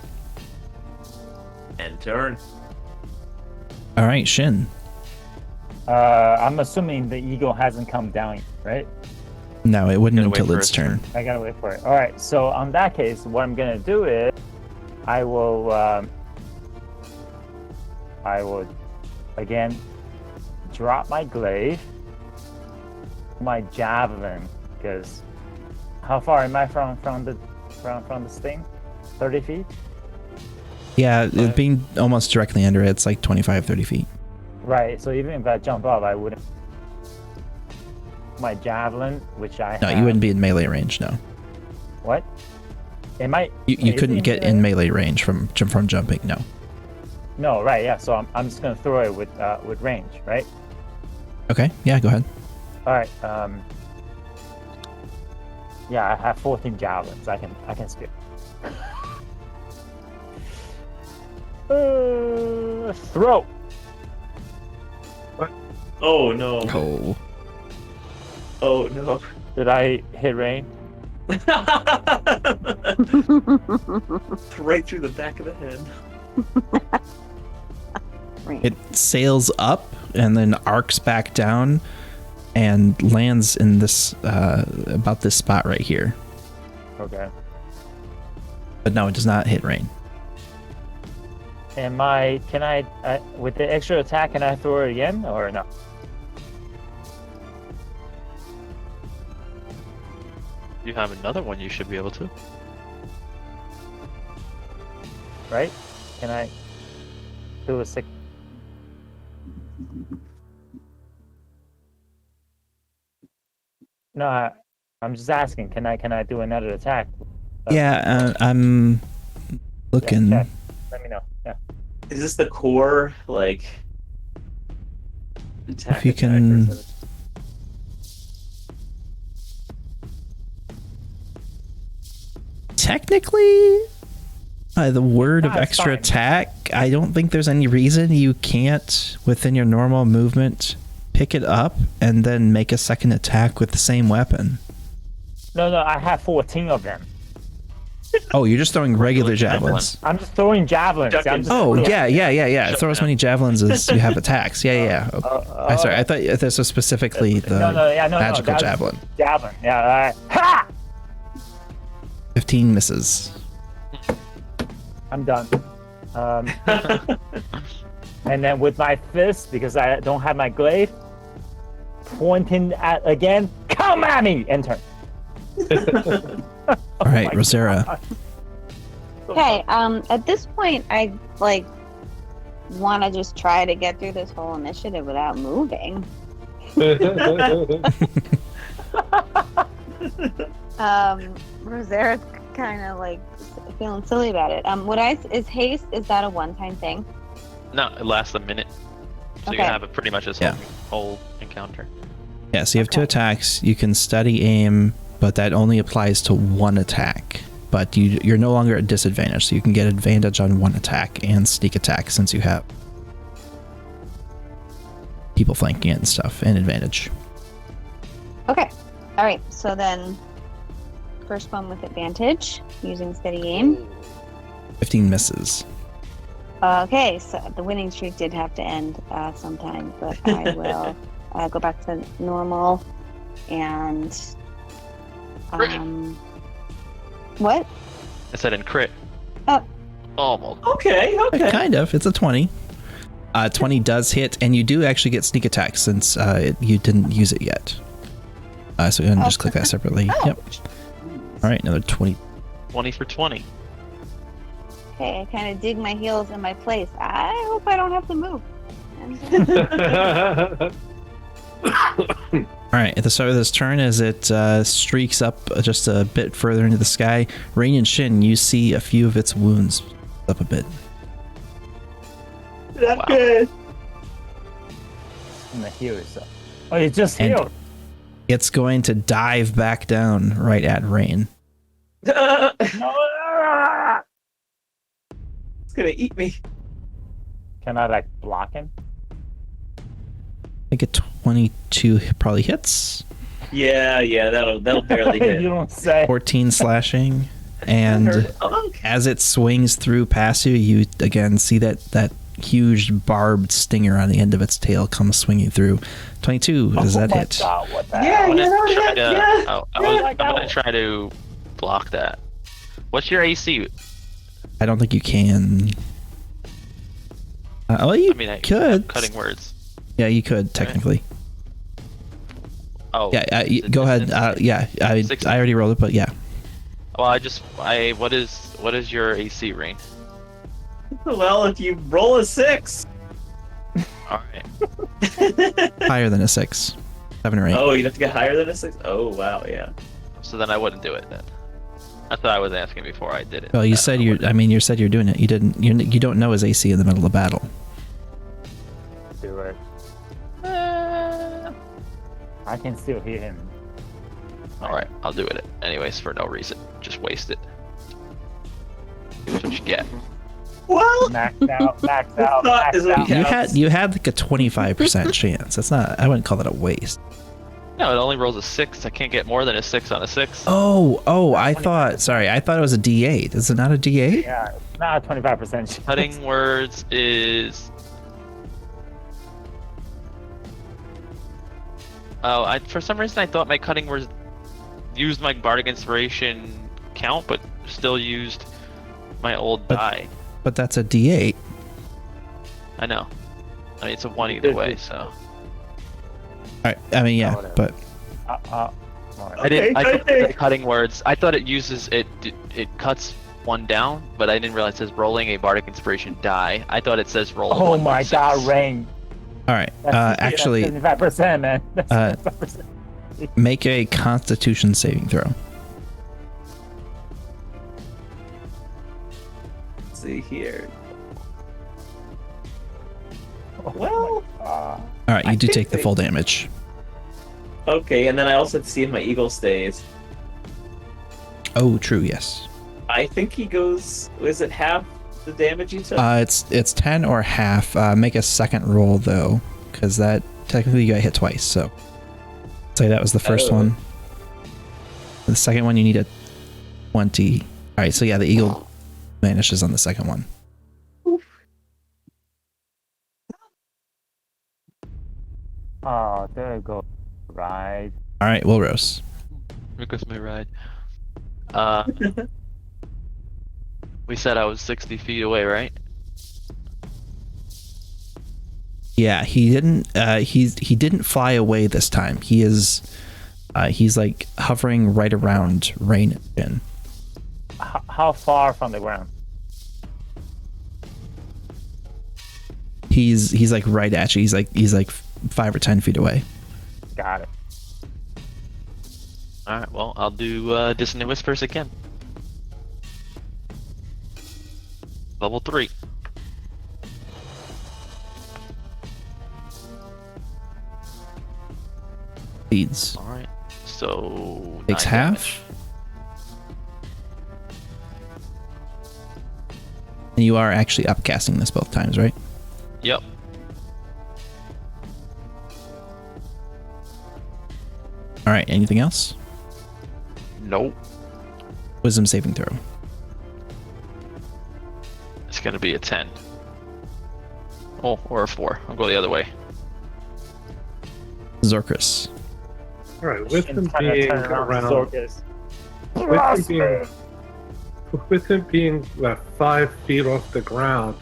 And turn. All right, Shin. I'm assuming the eagle hasn't come down yet, right? No, it wouldn't Gotta wait until for its its turn. I gotta wait for it. All right. So on that case, what I'm gonna do is, I will again drop my glaive, my javelin, because how far am I from this thing? 30 feet. Yeah, it being almost directly under it, it's like 25, 30 feet. Right. So even if I jump up, I wouldn't. My javelin, which I No, have, you wouldn't be in melee range. No, What? Am I? you is couldn't it get in melee range from jumping. No. No, right, yeah. So I'm just gonna throw it with range, right? Okay. Yeah, go ahead. All right. Yeah, I have 14 javelins. I can skip. Throw. Oh no. Oh. Oh no. Did I hit range? Right through the back of the head. It sails up and then arcs back down and lands in this about this spot right here. Okay. But no, it does not hit rain. Can I with the extra attack, can I throw it again or no? You have another one, you should be able to. Right? Can I do a sick? No, I'm just asking. Can I do another attack? Yeah, I'm looking. Yeah, let me know. Yeah. Is this the core like attack? If you attack, or can- is it- Technically, by the word of No, it's extra fine. attack, I don't think there's any reason you can't, within your normal movement, pick it up and then make a second attack with the same weapon. No, I have 14 of them. Oh, you're just throwing regular javelins. I'm just throwing javelins. I'm just, Oh, yeah. Throw as many javelins as you have attacks. Yeah. I'm sorry. I thought this was specifically the magical that's javelin. Javelin. Yeah. All right. Ha! 15 misses. I'm done. And then with my fist, because I don't have my glaive, pointing at again, come at me, and turn. All right, Rosera. Okay, at this point, I want to just try to get through this whole initiative without moving. Rosera's kind of feeling silly about it. Is haste? Is that a one-time thing? No, it lasts a minute. So you Okay. can have it pretty much this whole encounter. Yeah, so you have two Okay. attacks. You can steady aim, but that only applies to one attack. But you're no longer at disadvantage, so you can get advantage on one attack and sneak attack since you have people flanking it and stuff, and advantage. Okay. All right. So then, First one with advantage, using steady aim. 15 misses. Okay, so the winning streak did have to end sometime, but I will go back to normal and what? I said in crit. Oh. Almost. Okay. Kind of. It's a 20. 20 does hit, and you do actually get sneak attack since you didn't use it yet. So go ahead and just click that separately. Oh. Yep. All right, another 20. 20 for 20. Okay, I kind of dig my heels in my place. I hope I don't have to move. All right, at the start of this turn, as it streaks up just a bit further into the sky, Rain and Shin, you see a few of its wounds up a bit. Not Wow. good. I'm gonna heal yourself. Oh, you just And- healed. It's going to dive back down right at Rain. It's gonna eat me. Can I like block him? I think a 22 probably hits. Yeah, that'll barely You hit. don't say. 14 slashing, and Oh, okay. as it swings through past you, you again see that huge barbed stinger on the end of its tail comes swinging through. 22, does that Oh my hit? God, what the Yeah, hell? I'm yeah, gonna no, try yeah, to. yeah. I'm gonna try to block that. What's your AC? I don't think you can. Well, you I mean, could. Cutting words. Yeah, you could technically. Oh. Yeah, is it go ahead. distance? Yeah, I 60. already rolled it, but yeah. Well, what is your AC, Rain? Well, if you roll a 6. All right. Higher than a 6. 7 or 8. Oh, you'd have to get higher than a 6? Oh, wow, yeah. So then I wouldn't do it then. That's what I was asking before I did it. Well, you said you said you're doing it. You didn't. You don't know his AC in the middle of battle. Do it. I can still hear him. All right, I'll do it anyways for no reason. Just waste it. That's what you get. Well, Maxed out, maxed out, Thought is maxed what out. You had like a 25% chance. That's not. I wouldn't call that a waste. No, it only rolls a 6. I can't get more than a 6 on a 6. Oh, I thought. Sorry, I thought it was a D8. Is it not a D8? Yeah, it's not a 25%. Cutting words is. Oh, for some reason I thought my cutting words used my bardic inspiration count, but still used my old die. But that's a D8. I know. I mean, it's a 1 either way, so. All right. I mean, yeah, Whatever. but I didn't. I Okay, thought okay. the cutting words. I thought it uses it. It cuts one down, but I didn't realize it says rolling a bardic inspiration die. I thought it says roll. Oh 1d6. my God, Rain. all right. That's Actually, 75%, man. That's uh, 75%. make a Constitution saving throw. let's see here. Well, All right, you I do think take the they- full damage. Okay, and then I also have to see if my eagle stays. Oh, true. Yes. I think he goes. Was it half the damage you took? It's 10 or half. Make a second roll though, because that technically you got hit twice. So, say that was the first Oh. one. The second one you need a 20. All right. So yeah, the eagle vanishes on the second one. oh, there you go. Right. All right, Wilrose. Here goes my ride. We said I was 60 feet away, right? Yeah, he didn't. He didn't fly away this time. He is. He's like hovering right around Rain and Jin. How far from the ground? He's like right at you. He's like 5 or 10 feet away. Got it. All right. Well, I'll do dissonant whispers again. Level 3. Leads. All right. So Takes 9 half. And you are actually upcasting this both times, right? damage. Yep. All right. Anything else? Nope. Wisdom saving throw. It's gonna be a 10. Oh, or a 4. I'll go the other way. Zorkris. All right, with him Trying to being turn around around, Zorkis. with him being about 5 feet off the ground,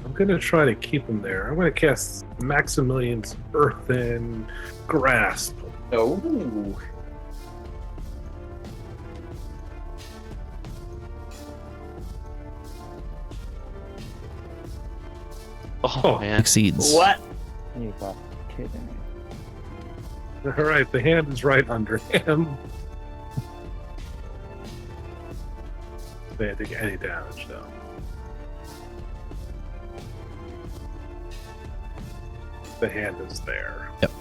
I'm gonna try to keep him there. I'm gonna cast Maximilian's Earthen Grasp. Oh. Oh, man. Succeeds. What? You got kidding me. All right, the hand is right under him. They didn't take any damage though. The hand is there. Yep.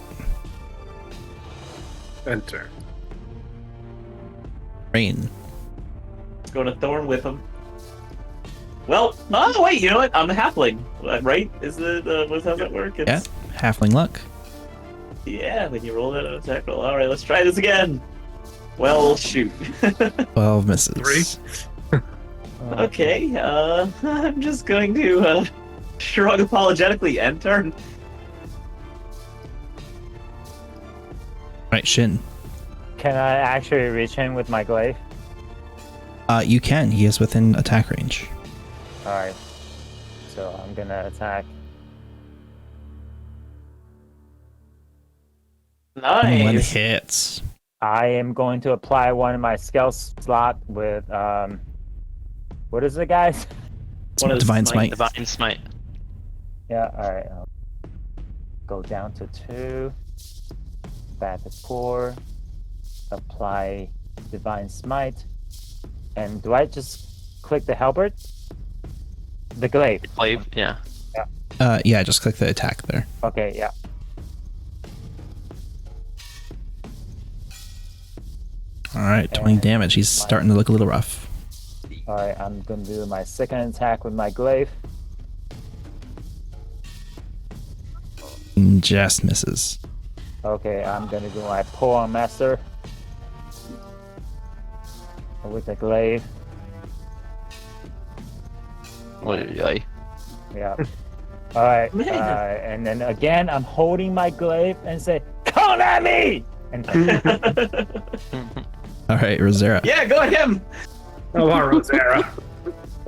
Enter. Rain. Going to Thorn with him. Well, oh wait, you know what? I'm a halfling, right? Is it? How's that work? Yeah. Halfling luck. Yeah, when you roll that attack roll. All right, let's try this again. Well, shoot. 12 misses. 3. Okay, I'm just going to shrug apologetically and turn. Right, Shin. Can I actually reach him with my glaive? You can. He is within attack range. Alright. So I'm gonna attack. 1 Nice. hits. I am going to apply one of my skill slot with what is it, guys? One of the Divine Smite. Divine Smite. Yeah, alright. Go down to 2. Back to 4. Apply Divine Smite. And do I just click the halberd? The glaive. Glaive, yeah. Yeah, just click the attack there. Okay, yeah. All right, 20 And damage. He's starting to look a little rough. Alright, I'm gonna do my second attack with my glaive. Just misses. Okay, I'm gonna do my Poem Master with the glaive. Oy. Yeah. Alright, Man. and then again, I'm holding my glaive and say, "Come at me!" And All right, Rosera. Yeah, go at him. How about Rosera?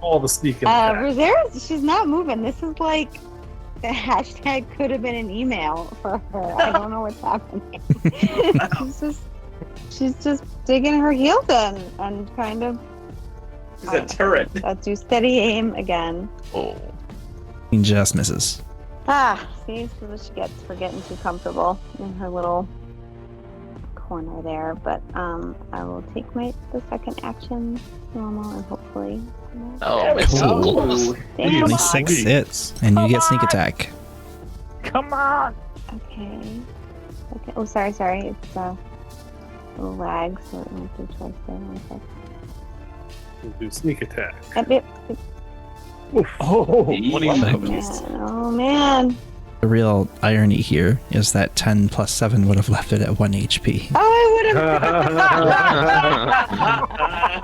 All the sneaking attack. Rosera's, she's not moving. This is like the hashtag could have been an email for her. I don't know what's happening. she's just digging her heels in and kind of He's a turret. do steady aim again. Oh. Just misses. See, this is what she gets for getting too comfortable in her little corner there. But I will take the second action normal and hopefully. Oh, it's so Cool. close. Damn. 26 hits, and you get sneak attack. come on! Okay. Oh, sorry. It's a little lag, so it went through twice there. 1 sec. We'll do sneak attack. Yep. Oh, What do you think? Oh man. The real irony here is that 10 plus 7 would have left it at 1 HP. Oh, I would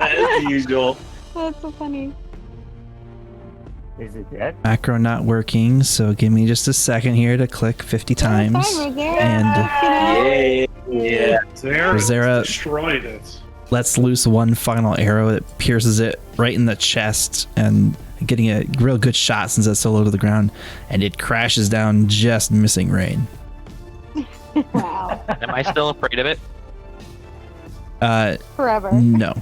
have. As usual. That's so funny. is it dead? Macro not working, so give me just a second here to click 50 times. Fine, Rosera. And Yeah. Rosera Rosera- destroyed it. lets loose one final arrow that pierces it right in the chest and getting a real good shot since it's so low to the ground, and it crashes down, just missing Rain. Wow. Am I still afraid of it? Forever. No.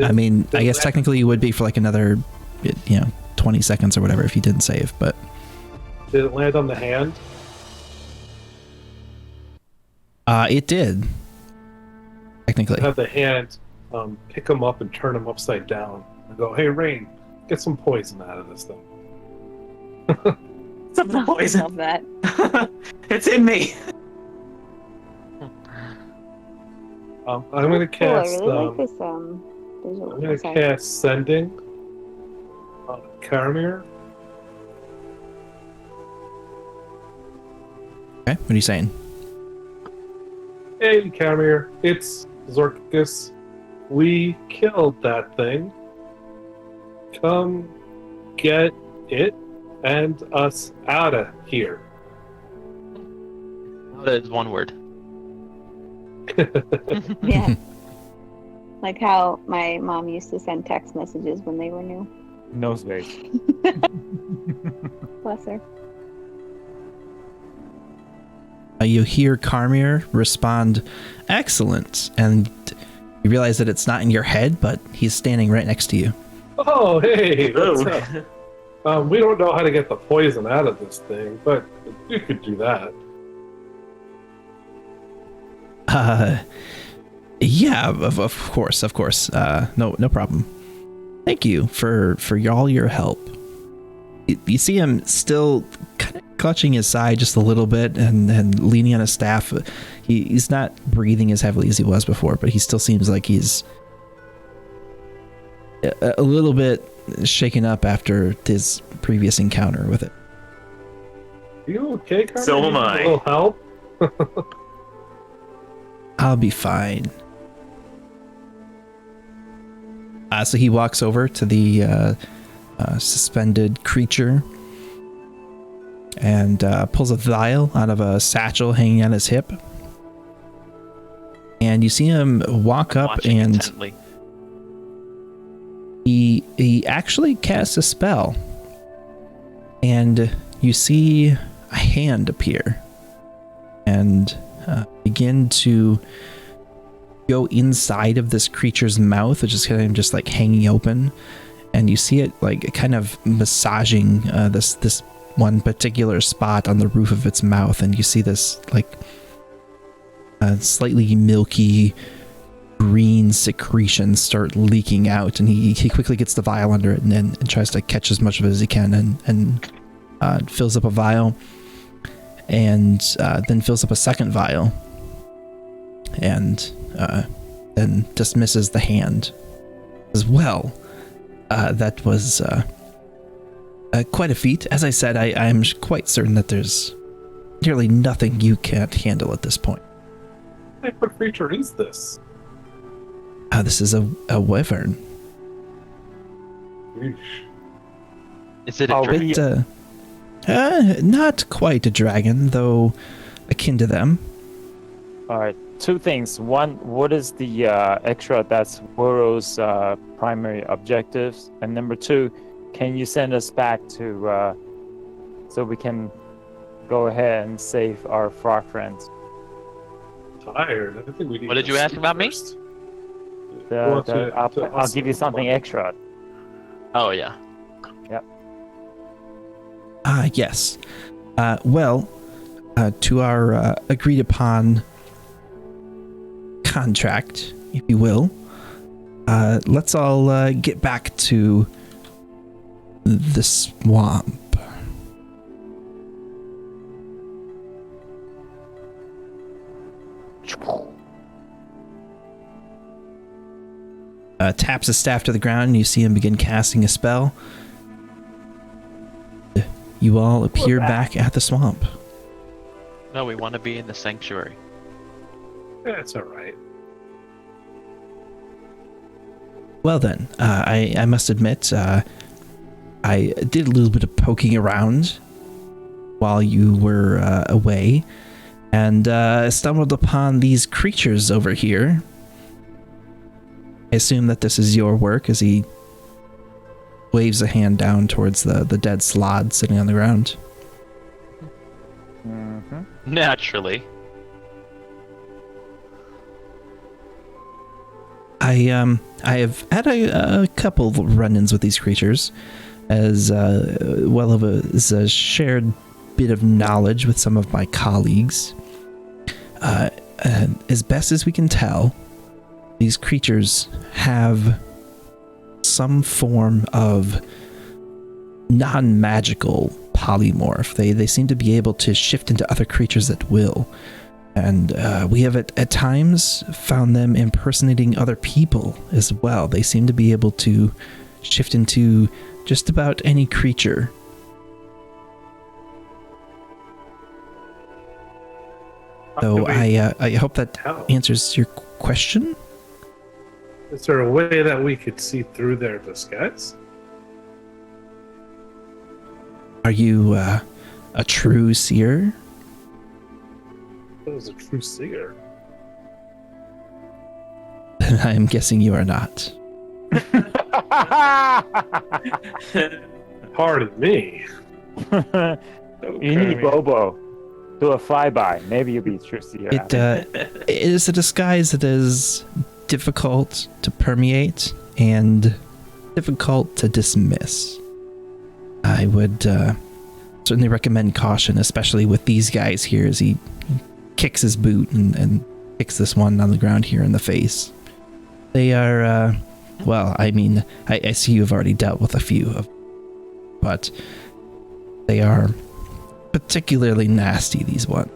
I mean, I guess technically you would be for like another, 20 seconds or whatever if you didn't save, but Did it land on the hand? it did. Technically. Have the hand pick him up and turn him upside down and go, "Hey, Rain, get some poison out of this thing." Some I poison. love that. It's in me. I'm going to Cool, I cast. really like this visual. I'm going to Sorry. cast Sending on Carmaer. Okay, what are you saying? Hey, Carmaer, it's Zorkis. We killed that thing. Come get it and us out of here. That is one word. Yeah. Like how my mom used to send text messages when they were new. No space. Bless her. You hear Carmaer respond, "Excellent," and you realize that it's not in your head, but he's standing right next to you. Oh, hey, what's Oh. up? We don't know how to get the poison out of this thing, but you could do that. Yeah, of course. No problem. Thank you for all your help. You see him still kind of clutching his side just a little bit and leaning on his staff. He's not breathing as heavily as he was before, but he still seems like he's a little bit shaken up after his previous encounter with it. You okay, Carmen? So am You need I. A little help? I'll be fine. So he walks over to the suspended creature and pulls a vial out of a satchel hanging on his hip. And you see him walk up Watching and intently. he actually casts a spell. And you see a hand appear and begin to go inside of this creature's mouth, which is kind of just like hanging open, and you see it like kind of massaging this one particular spot on the roof of its mouth, and you see this like slightly milky green secretion start leaking out, and he quickly gets the vial under it and tries to catch as much of it as he can and fills up a vial and then fills up a second vial and then dismisses the hand as well. That was quite a feat. As I said, I'm quite certain that there's nearly nothing you can't handle at this point. What type of creature is this? This is a wyvern. Yeesh. Is it a Oh, dragon? Not quite a dragon, though akin to them. All right, two things. One, what is the extra that's Worrow's primary objectives? And number two, can you send us back to so we can go ahead and save our frog friends? Tired. I think we need What did to you ask sleep about me? first. Well, to I'll give you something extra. Oh yeah. Yes. Well, to our agreed upon contract, if you will, let's all get back to the swamp. Taps his staff to the ground, and you see him begin casting a spell. You all appear back at the swamp. No, we want to be in the sanctuary. That's all right. Well then, I must admit, I did a little bit of poking around while you were away, and stumbled upon these creatures over here. I assume that this is your work, as he waves a hand down towards the dead slod sitting on the ground. Mm-hmm. Naturally. I have had a couple of run-ins with these creatures, as well as a shared bit of knowledge with some of my colleagues. And as best as we can tell, these creatures have some form of non-magical polymorph. They seem to be able to shift into other creatures at will. And we have at times found them impersonating other people as well. They seem to be able to shift into just about any creature. So I hope that answers your question. Is there a way that we could see through their disguise? Are you a true seer? That was a true seer. I'm guessing you are not. Pardon me. You need Bobo. Do a flyby. Maybe you'll be true seer. It is a disguise that is difficult to permeate and difficult to dismiss. I would certainly recommend caution, especially with these guys here, as he kicks his boot and kicks this one on the ground here in the face. They are, well, I mean, I see you've already dealt with a few of, but they are particularly nasty, these ones.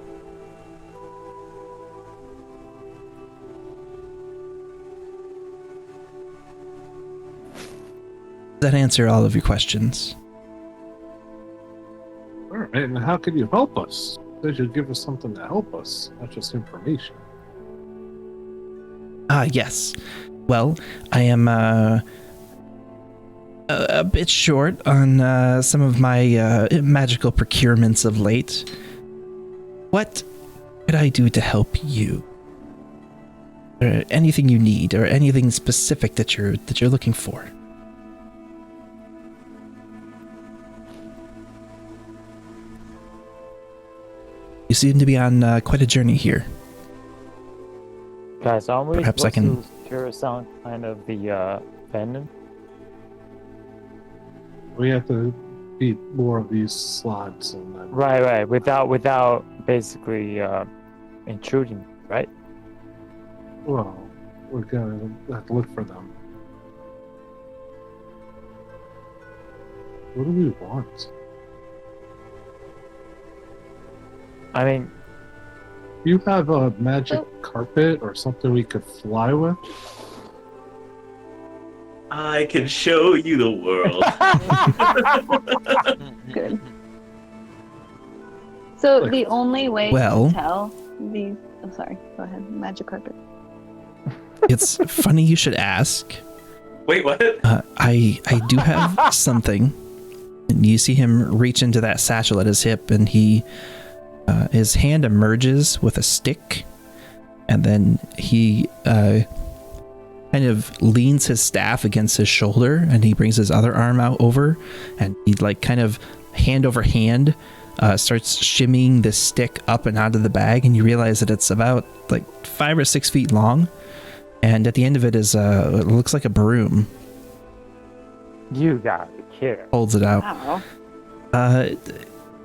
Does that answer all of your questions? All right, and how can you help us? They should give us something to help us, not just information. Yes. Well, I am a bit short on some of my magical procurements of late. What could I do to help you? Or anything you need, or anything specific that you're looking for? You seem to be on quite a journey here. Guys, aren't we Perhaps I supposed can- to secure some kind of the pendant? We have to beat more of these slots and then Right. Without basically intruding, right? well, we're gonna have to look for them. What do we want? I mean, You have a magic carpet or something we could fly with? I can show you the world. Good. So Like- the only way Well- to tell these. I'm sorry. Go ahead. Magic carpet. It's funny you should ask. Wait, what? I do have something. And you see him reach into that satchel at his hip, and his hand emerges with a stick, and then he kind of leans his staff against his shoulder, and he brings his other arm out over, and he like kind of hand over hand starts shimmying this stick up and out of the bag, and you realize that it's about like 5 or 6 feet long, and at the end of it is it looks like a broom. you got to care. Holds it out. Wow.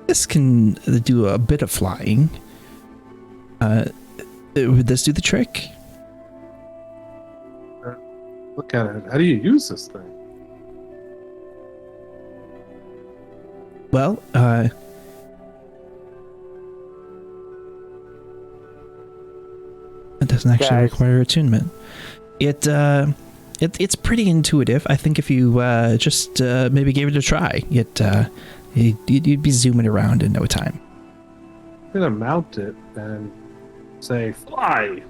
This can do a bit of flying. Would this do the trick? Look at it. How do you use this thing? Well, it doesn't actually Guys. require attunement. It's pretty intuitive. I think if you just maybe gave it a try, you'd be zooming around in no time. I'm gonna mount it and say fly.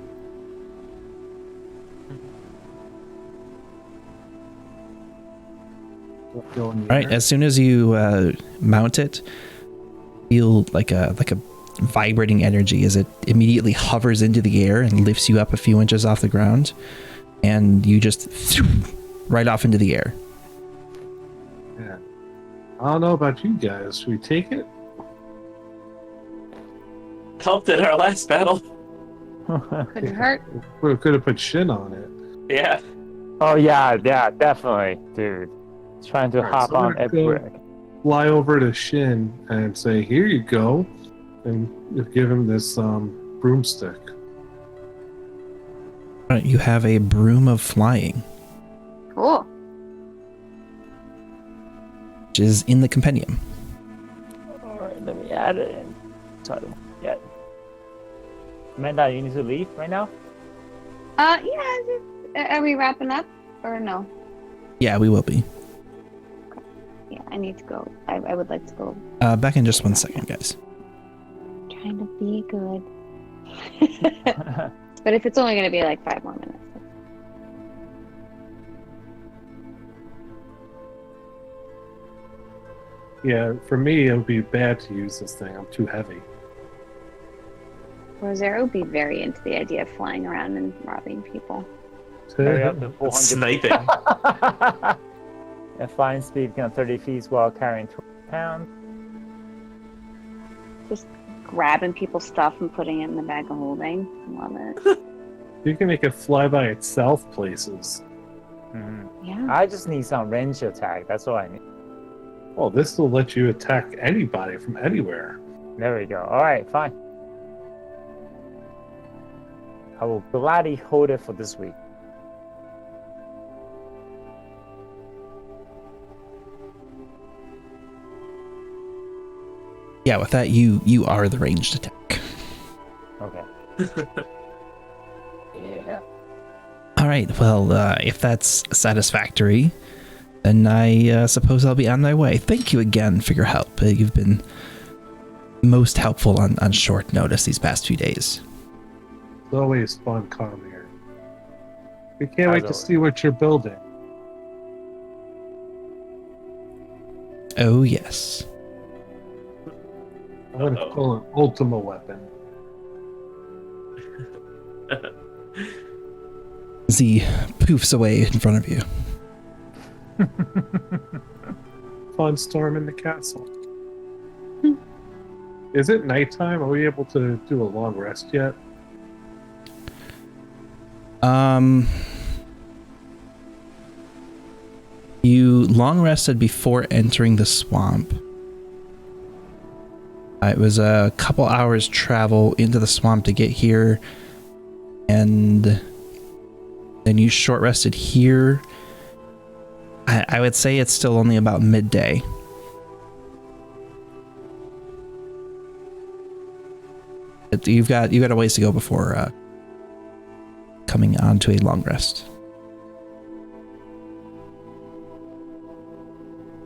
Go in the All right. air. As soon as you mount it, feel like a vibrating energy as it immediately hovers into the air and lifts you up a few inches off the ground, and you just right off into the air. Yeah. I don't know about you guys. Should we take it? Helped in our last battle. Couldn't hurt. We could have put Shin on it. Yeah. Oh yeah, definitely, dude. Trying to Alright, hop so we're on gonna everywhere. Fly over to Shin and say, "Here you go," and give him this broomstick. All right, you have a broom of flying, Cool. which is in the compendium. Alright, let me add it in. Sorry, yeah. Amanda, you need to leave right now? Yeah. Are we wrapping up or no? Yeah, we will be. Yeah, I need to go. I would like to go. Back in just 1 second, guys. Trying to be good. But if it's only going to be like 5 more minutes. Yeah, for me, it would be bad to use this thing. I'm too heavy. Rosero would be very into the idea of flying around and robbing people. Carry up to 400. Sniping. At flying speed, 30 feet while carrying 20 pounds. Just grabbing people's stuff and putting it in the bag of holding. Love it. You can make it fly by itself places. Yeah. I just need some range attack. That's all I need. Well, this will let you attack anybody from anywhere. There we go. All right, fine. I will gladly hold it for this week. Yeah, with that, you are the ranged attack. Okay. Yeah. All right. Well, if that's satisfactory, then I suppose I'll be on my way. Thank you again for your help. You've been most helpful on short notice these past few days. It's always fun, Carmaer. We can't As wait to always. see what you're building. Oh yes. I'm going to call it Ultima weapon. Z poofs away in front of you. Fun storm in the castle. Is it nighttime? Are we able to do a long rest yet? You long rested before entering the swamp. It was a couple hours travel into the swamp to get here, and then you short rested here. I would say it's still only about midday. You've got a ways to go before coming on to a long rest.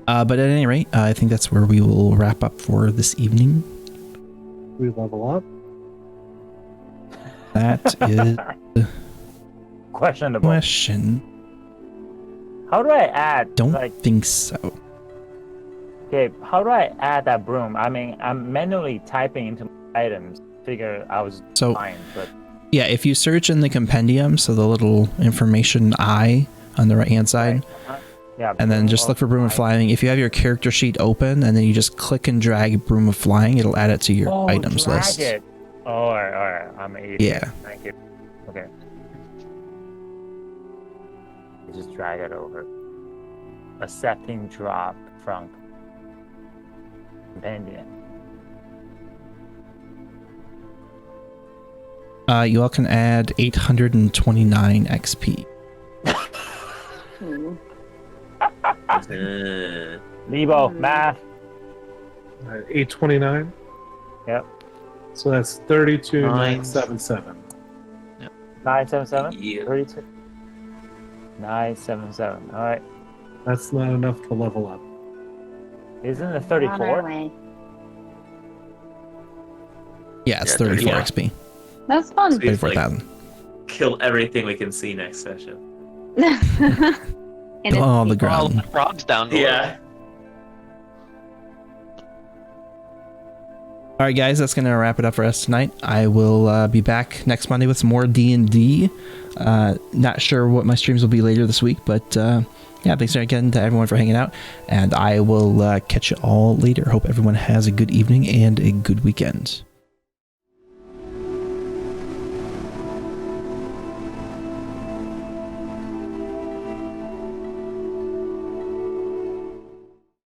But at any rate, I think that's where we will wrap up for this evening. We level up? That is the Questionable. question. How do I add? Don't like, think so. okay, how do I add that broom? I mean, I'm manually typing into items. Figure I was So fine, but yeah, if you search in the compendium, so the little information eye on the right hand side, yeah. and then just look for Broom of Flying. If you have your character sheet open and then you just click and drag Broom of Flying, it'll add it to your items drag list. It. Oh, all right. I'm an idiot. Yeah. Thank you. Okay. Just drag it over. Accepting drop from compendium. You all can add 829 XP. Ooh. Lebo, Hmm. math. 829? Yep. So that's 32,977. 977? Yeah. 32? 977. All right. That's not enough to level up. Isn't it We're on our 34? way. Yeah, it's Yeah, 34 yeah. XP. That's fun. Sweet. 34,000. Kill everything we can see next session. And it's All the people. All the ground. frogs down below. Yeah. All right, guys, that's going to wrap it up for us tonight. I will be back next Monday with some more D&D. Not sure what my streams will be later this week, but yeah, thanks again to everyone for hanging out, and I will catch you all later. Hope everyone has a good evening and a good weekend.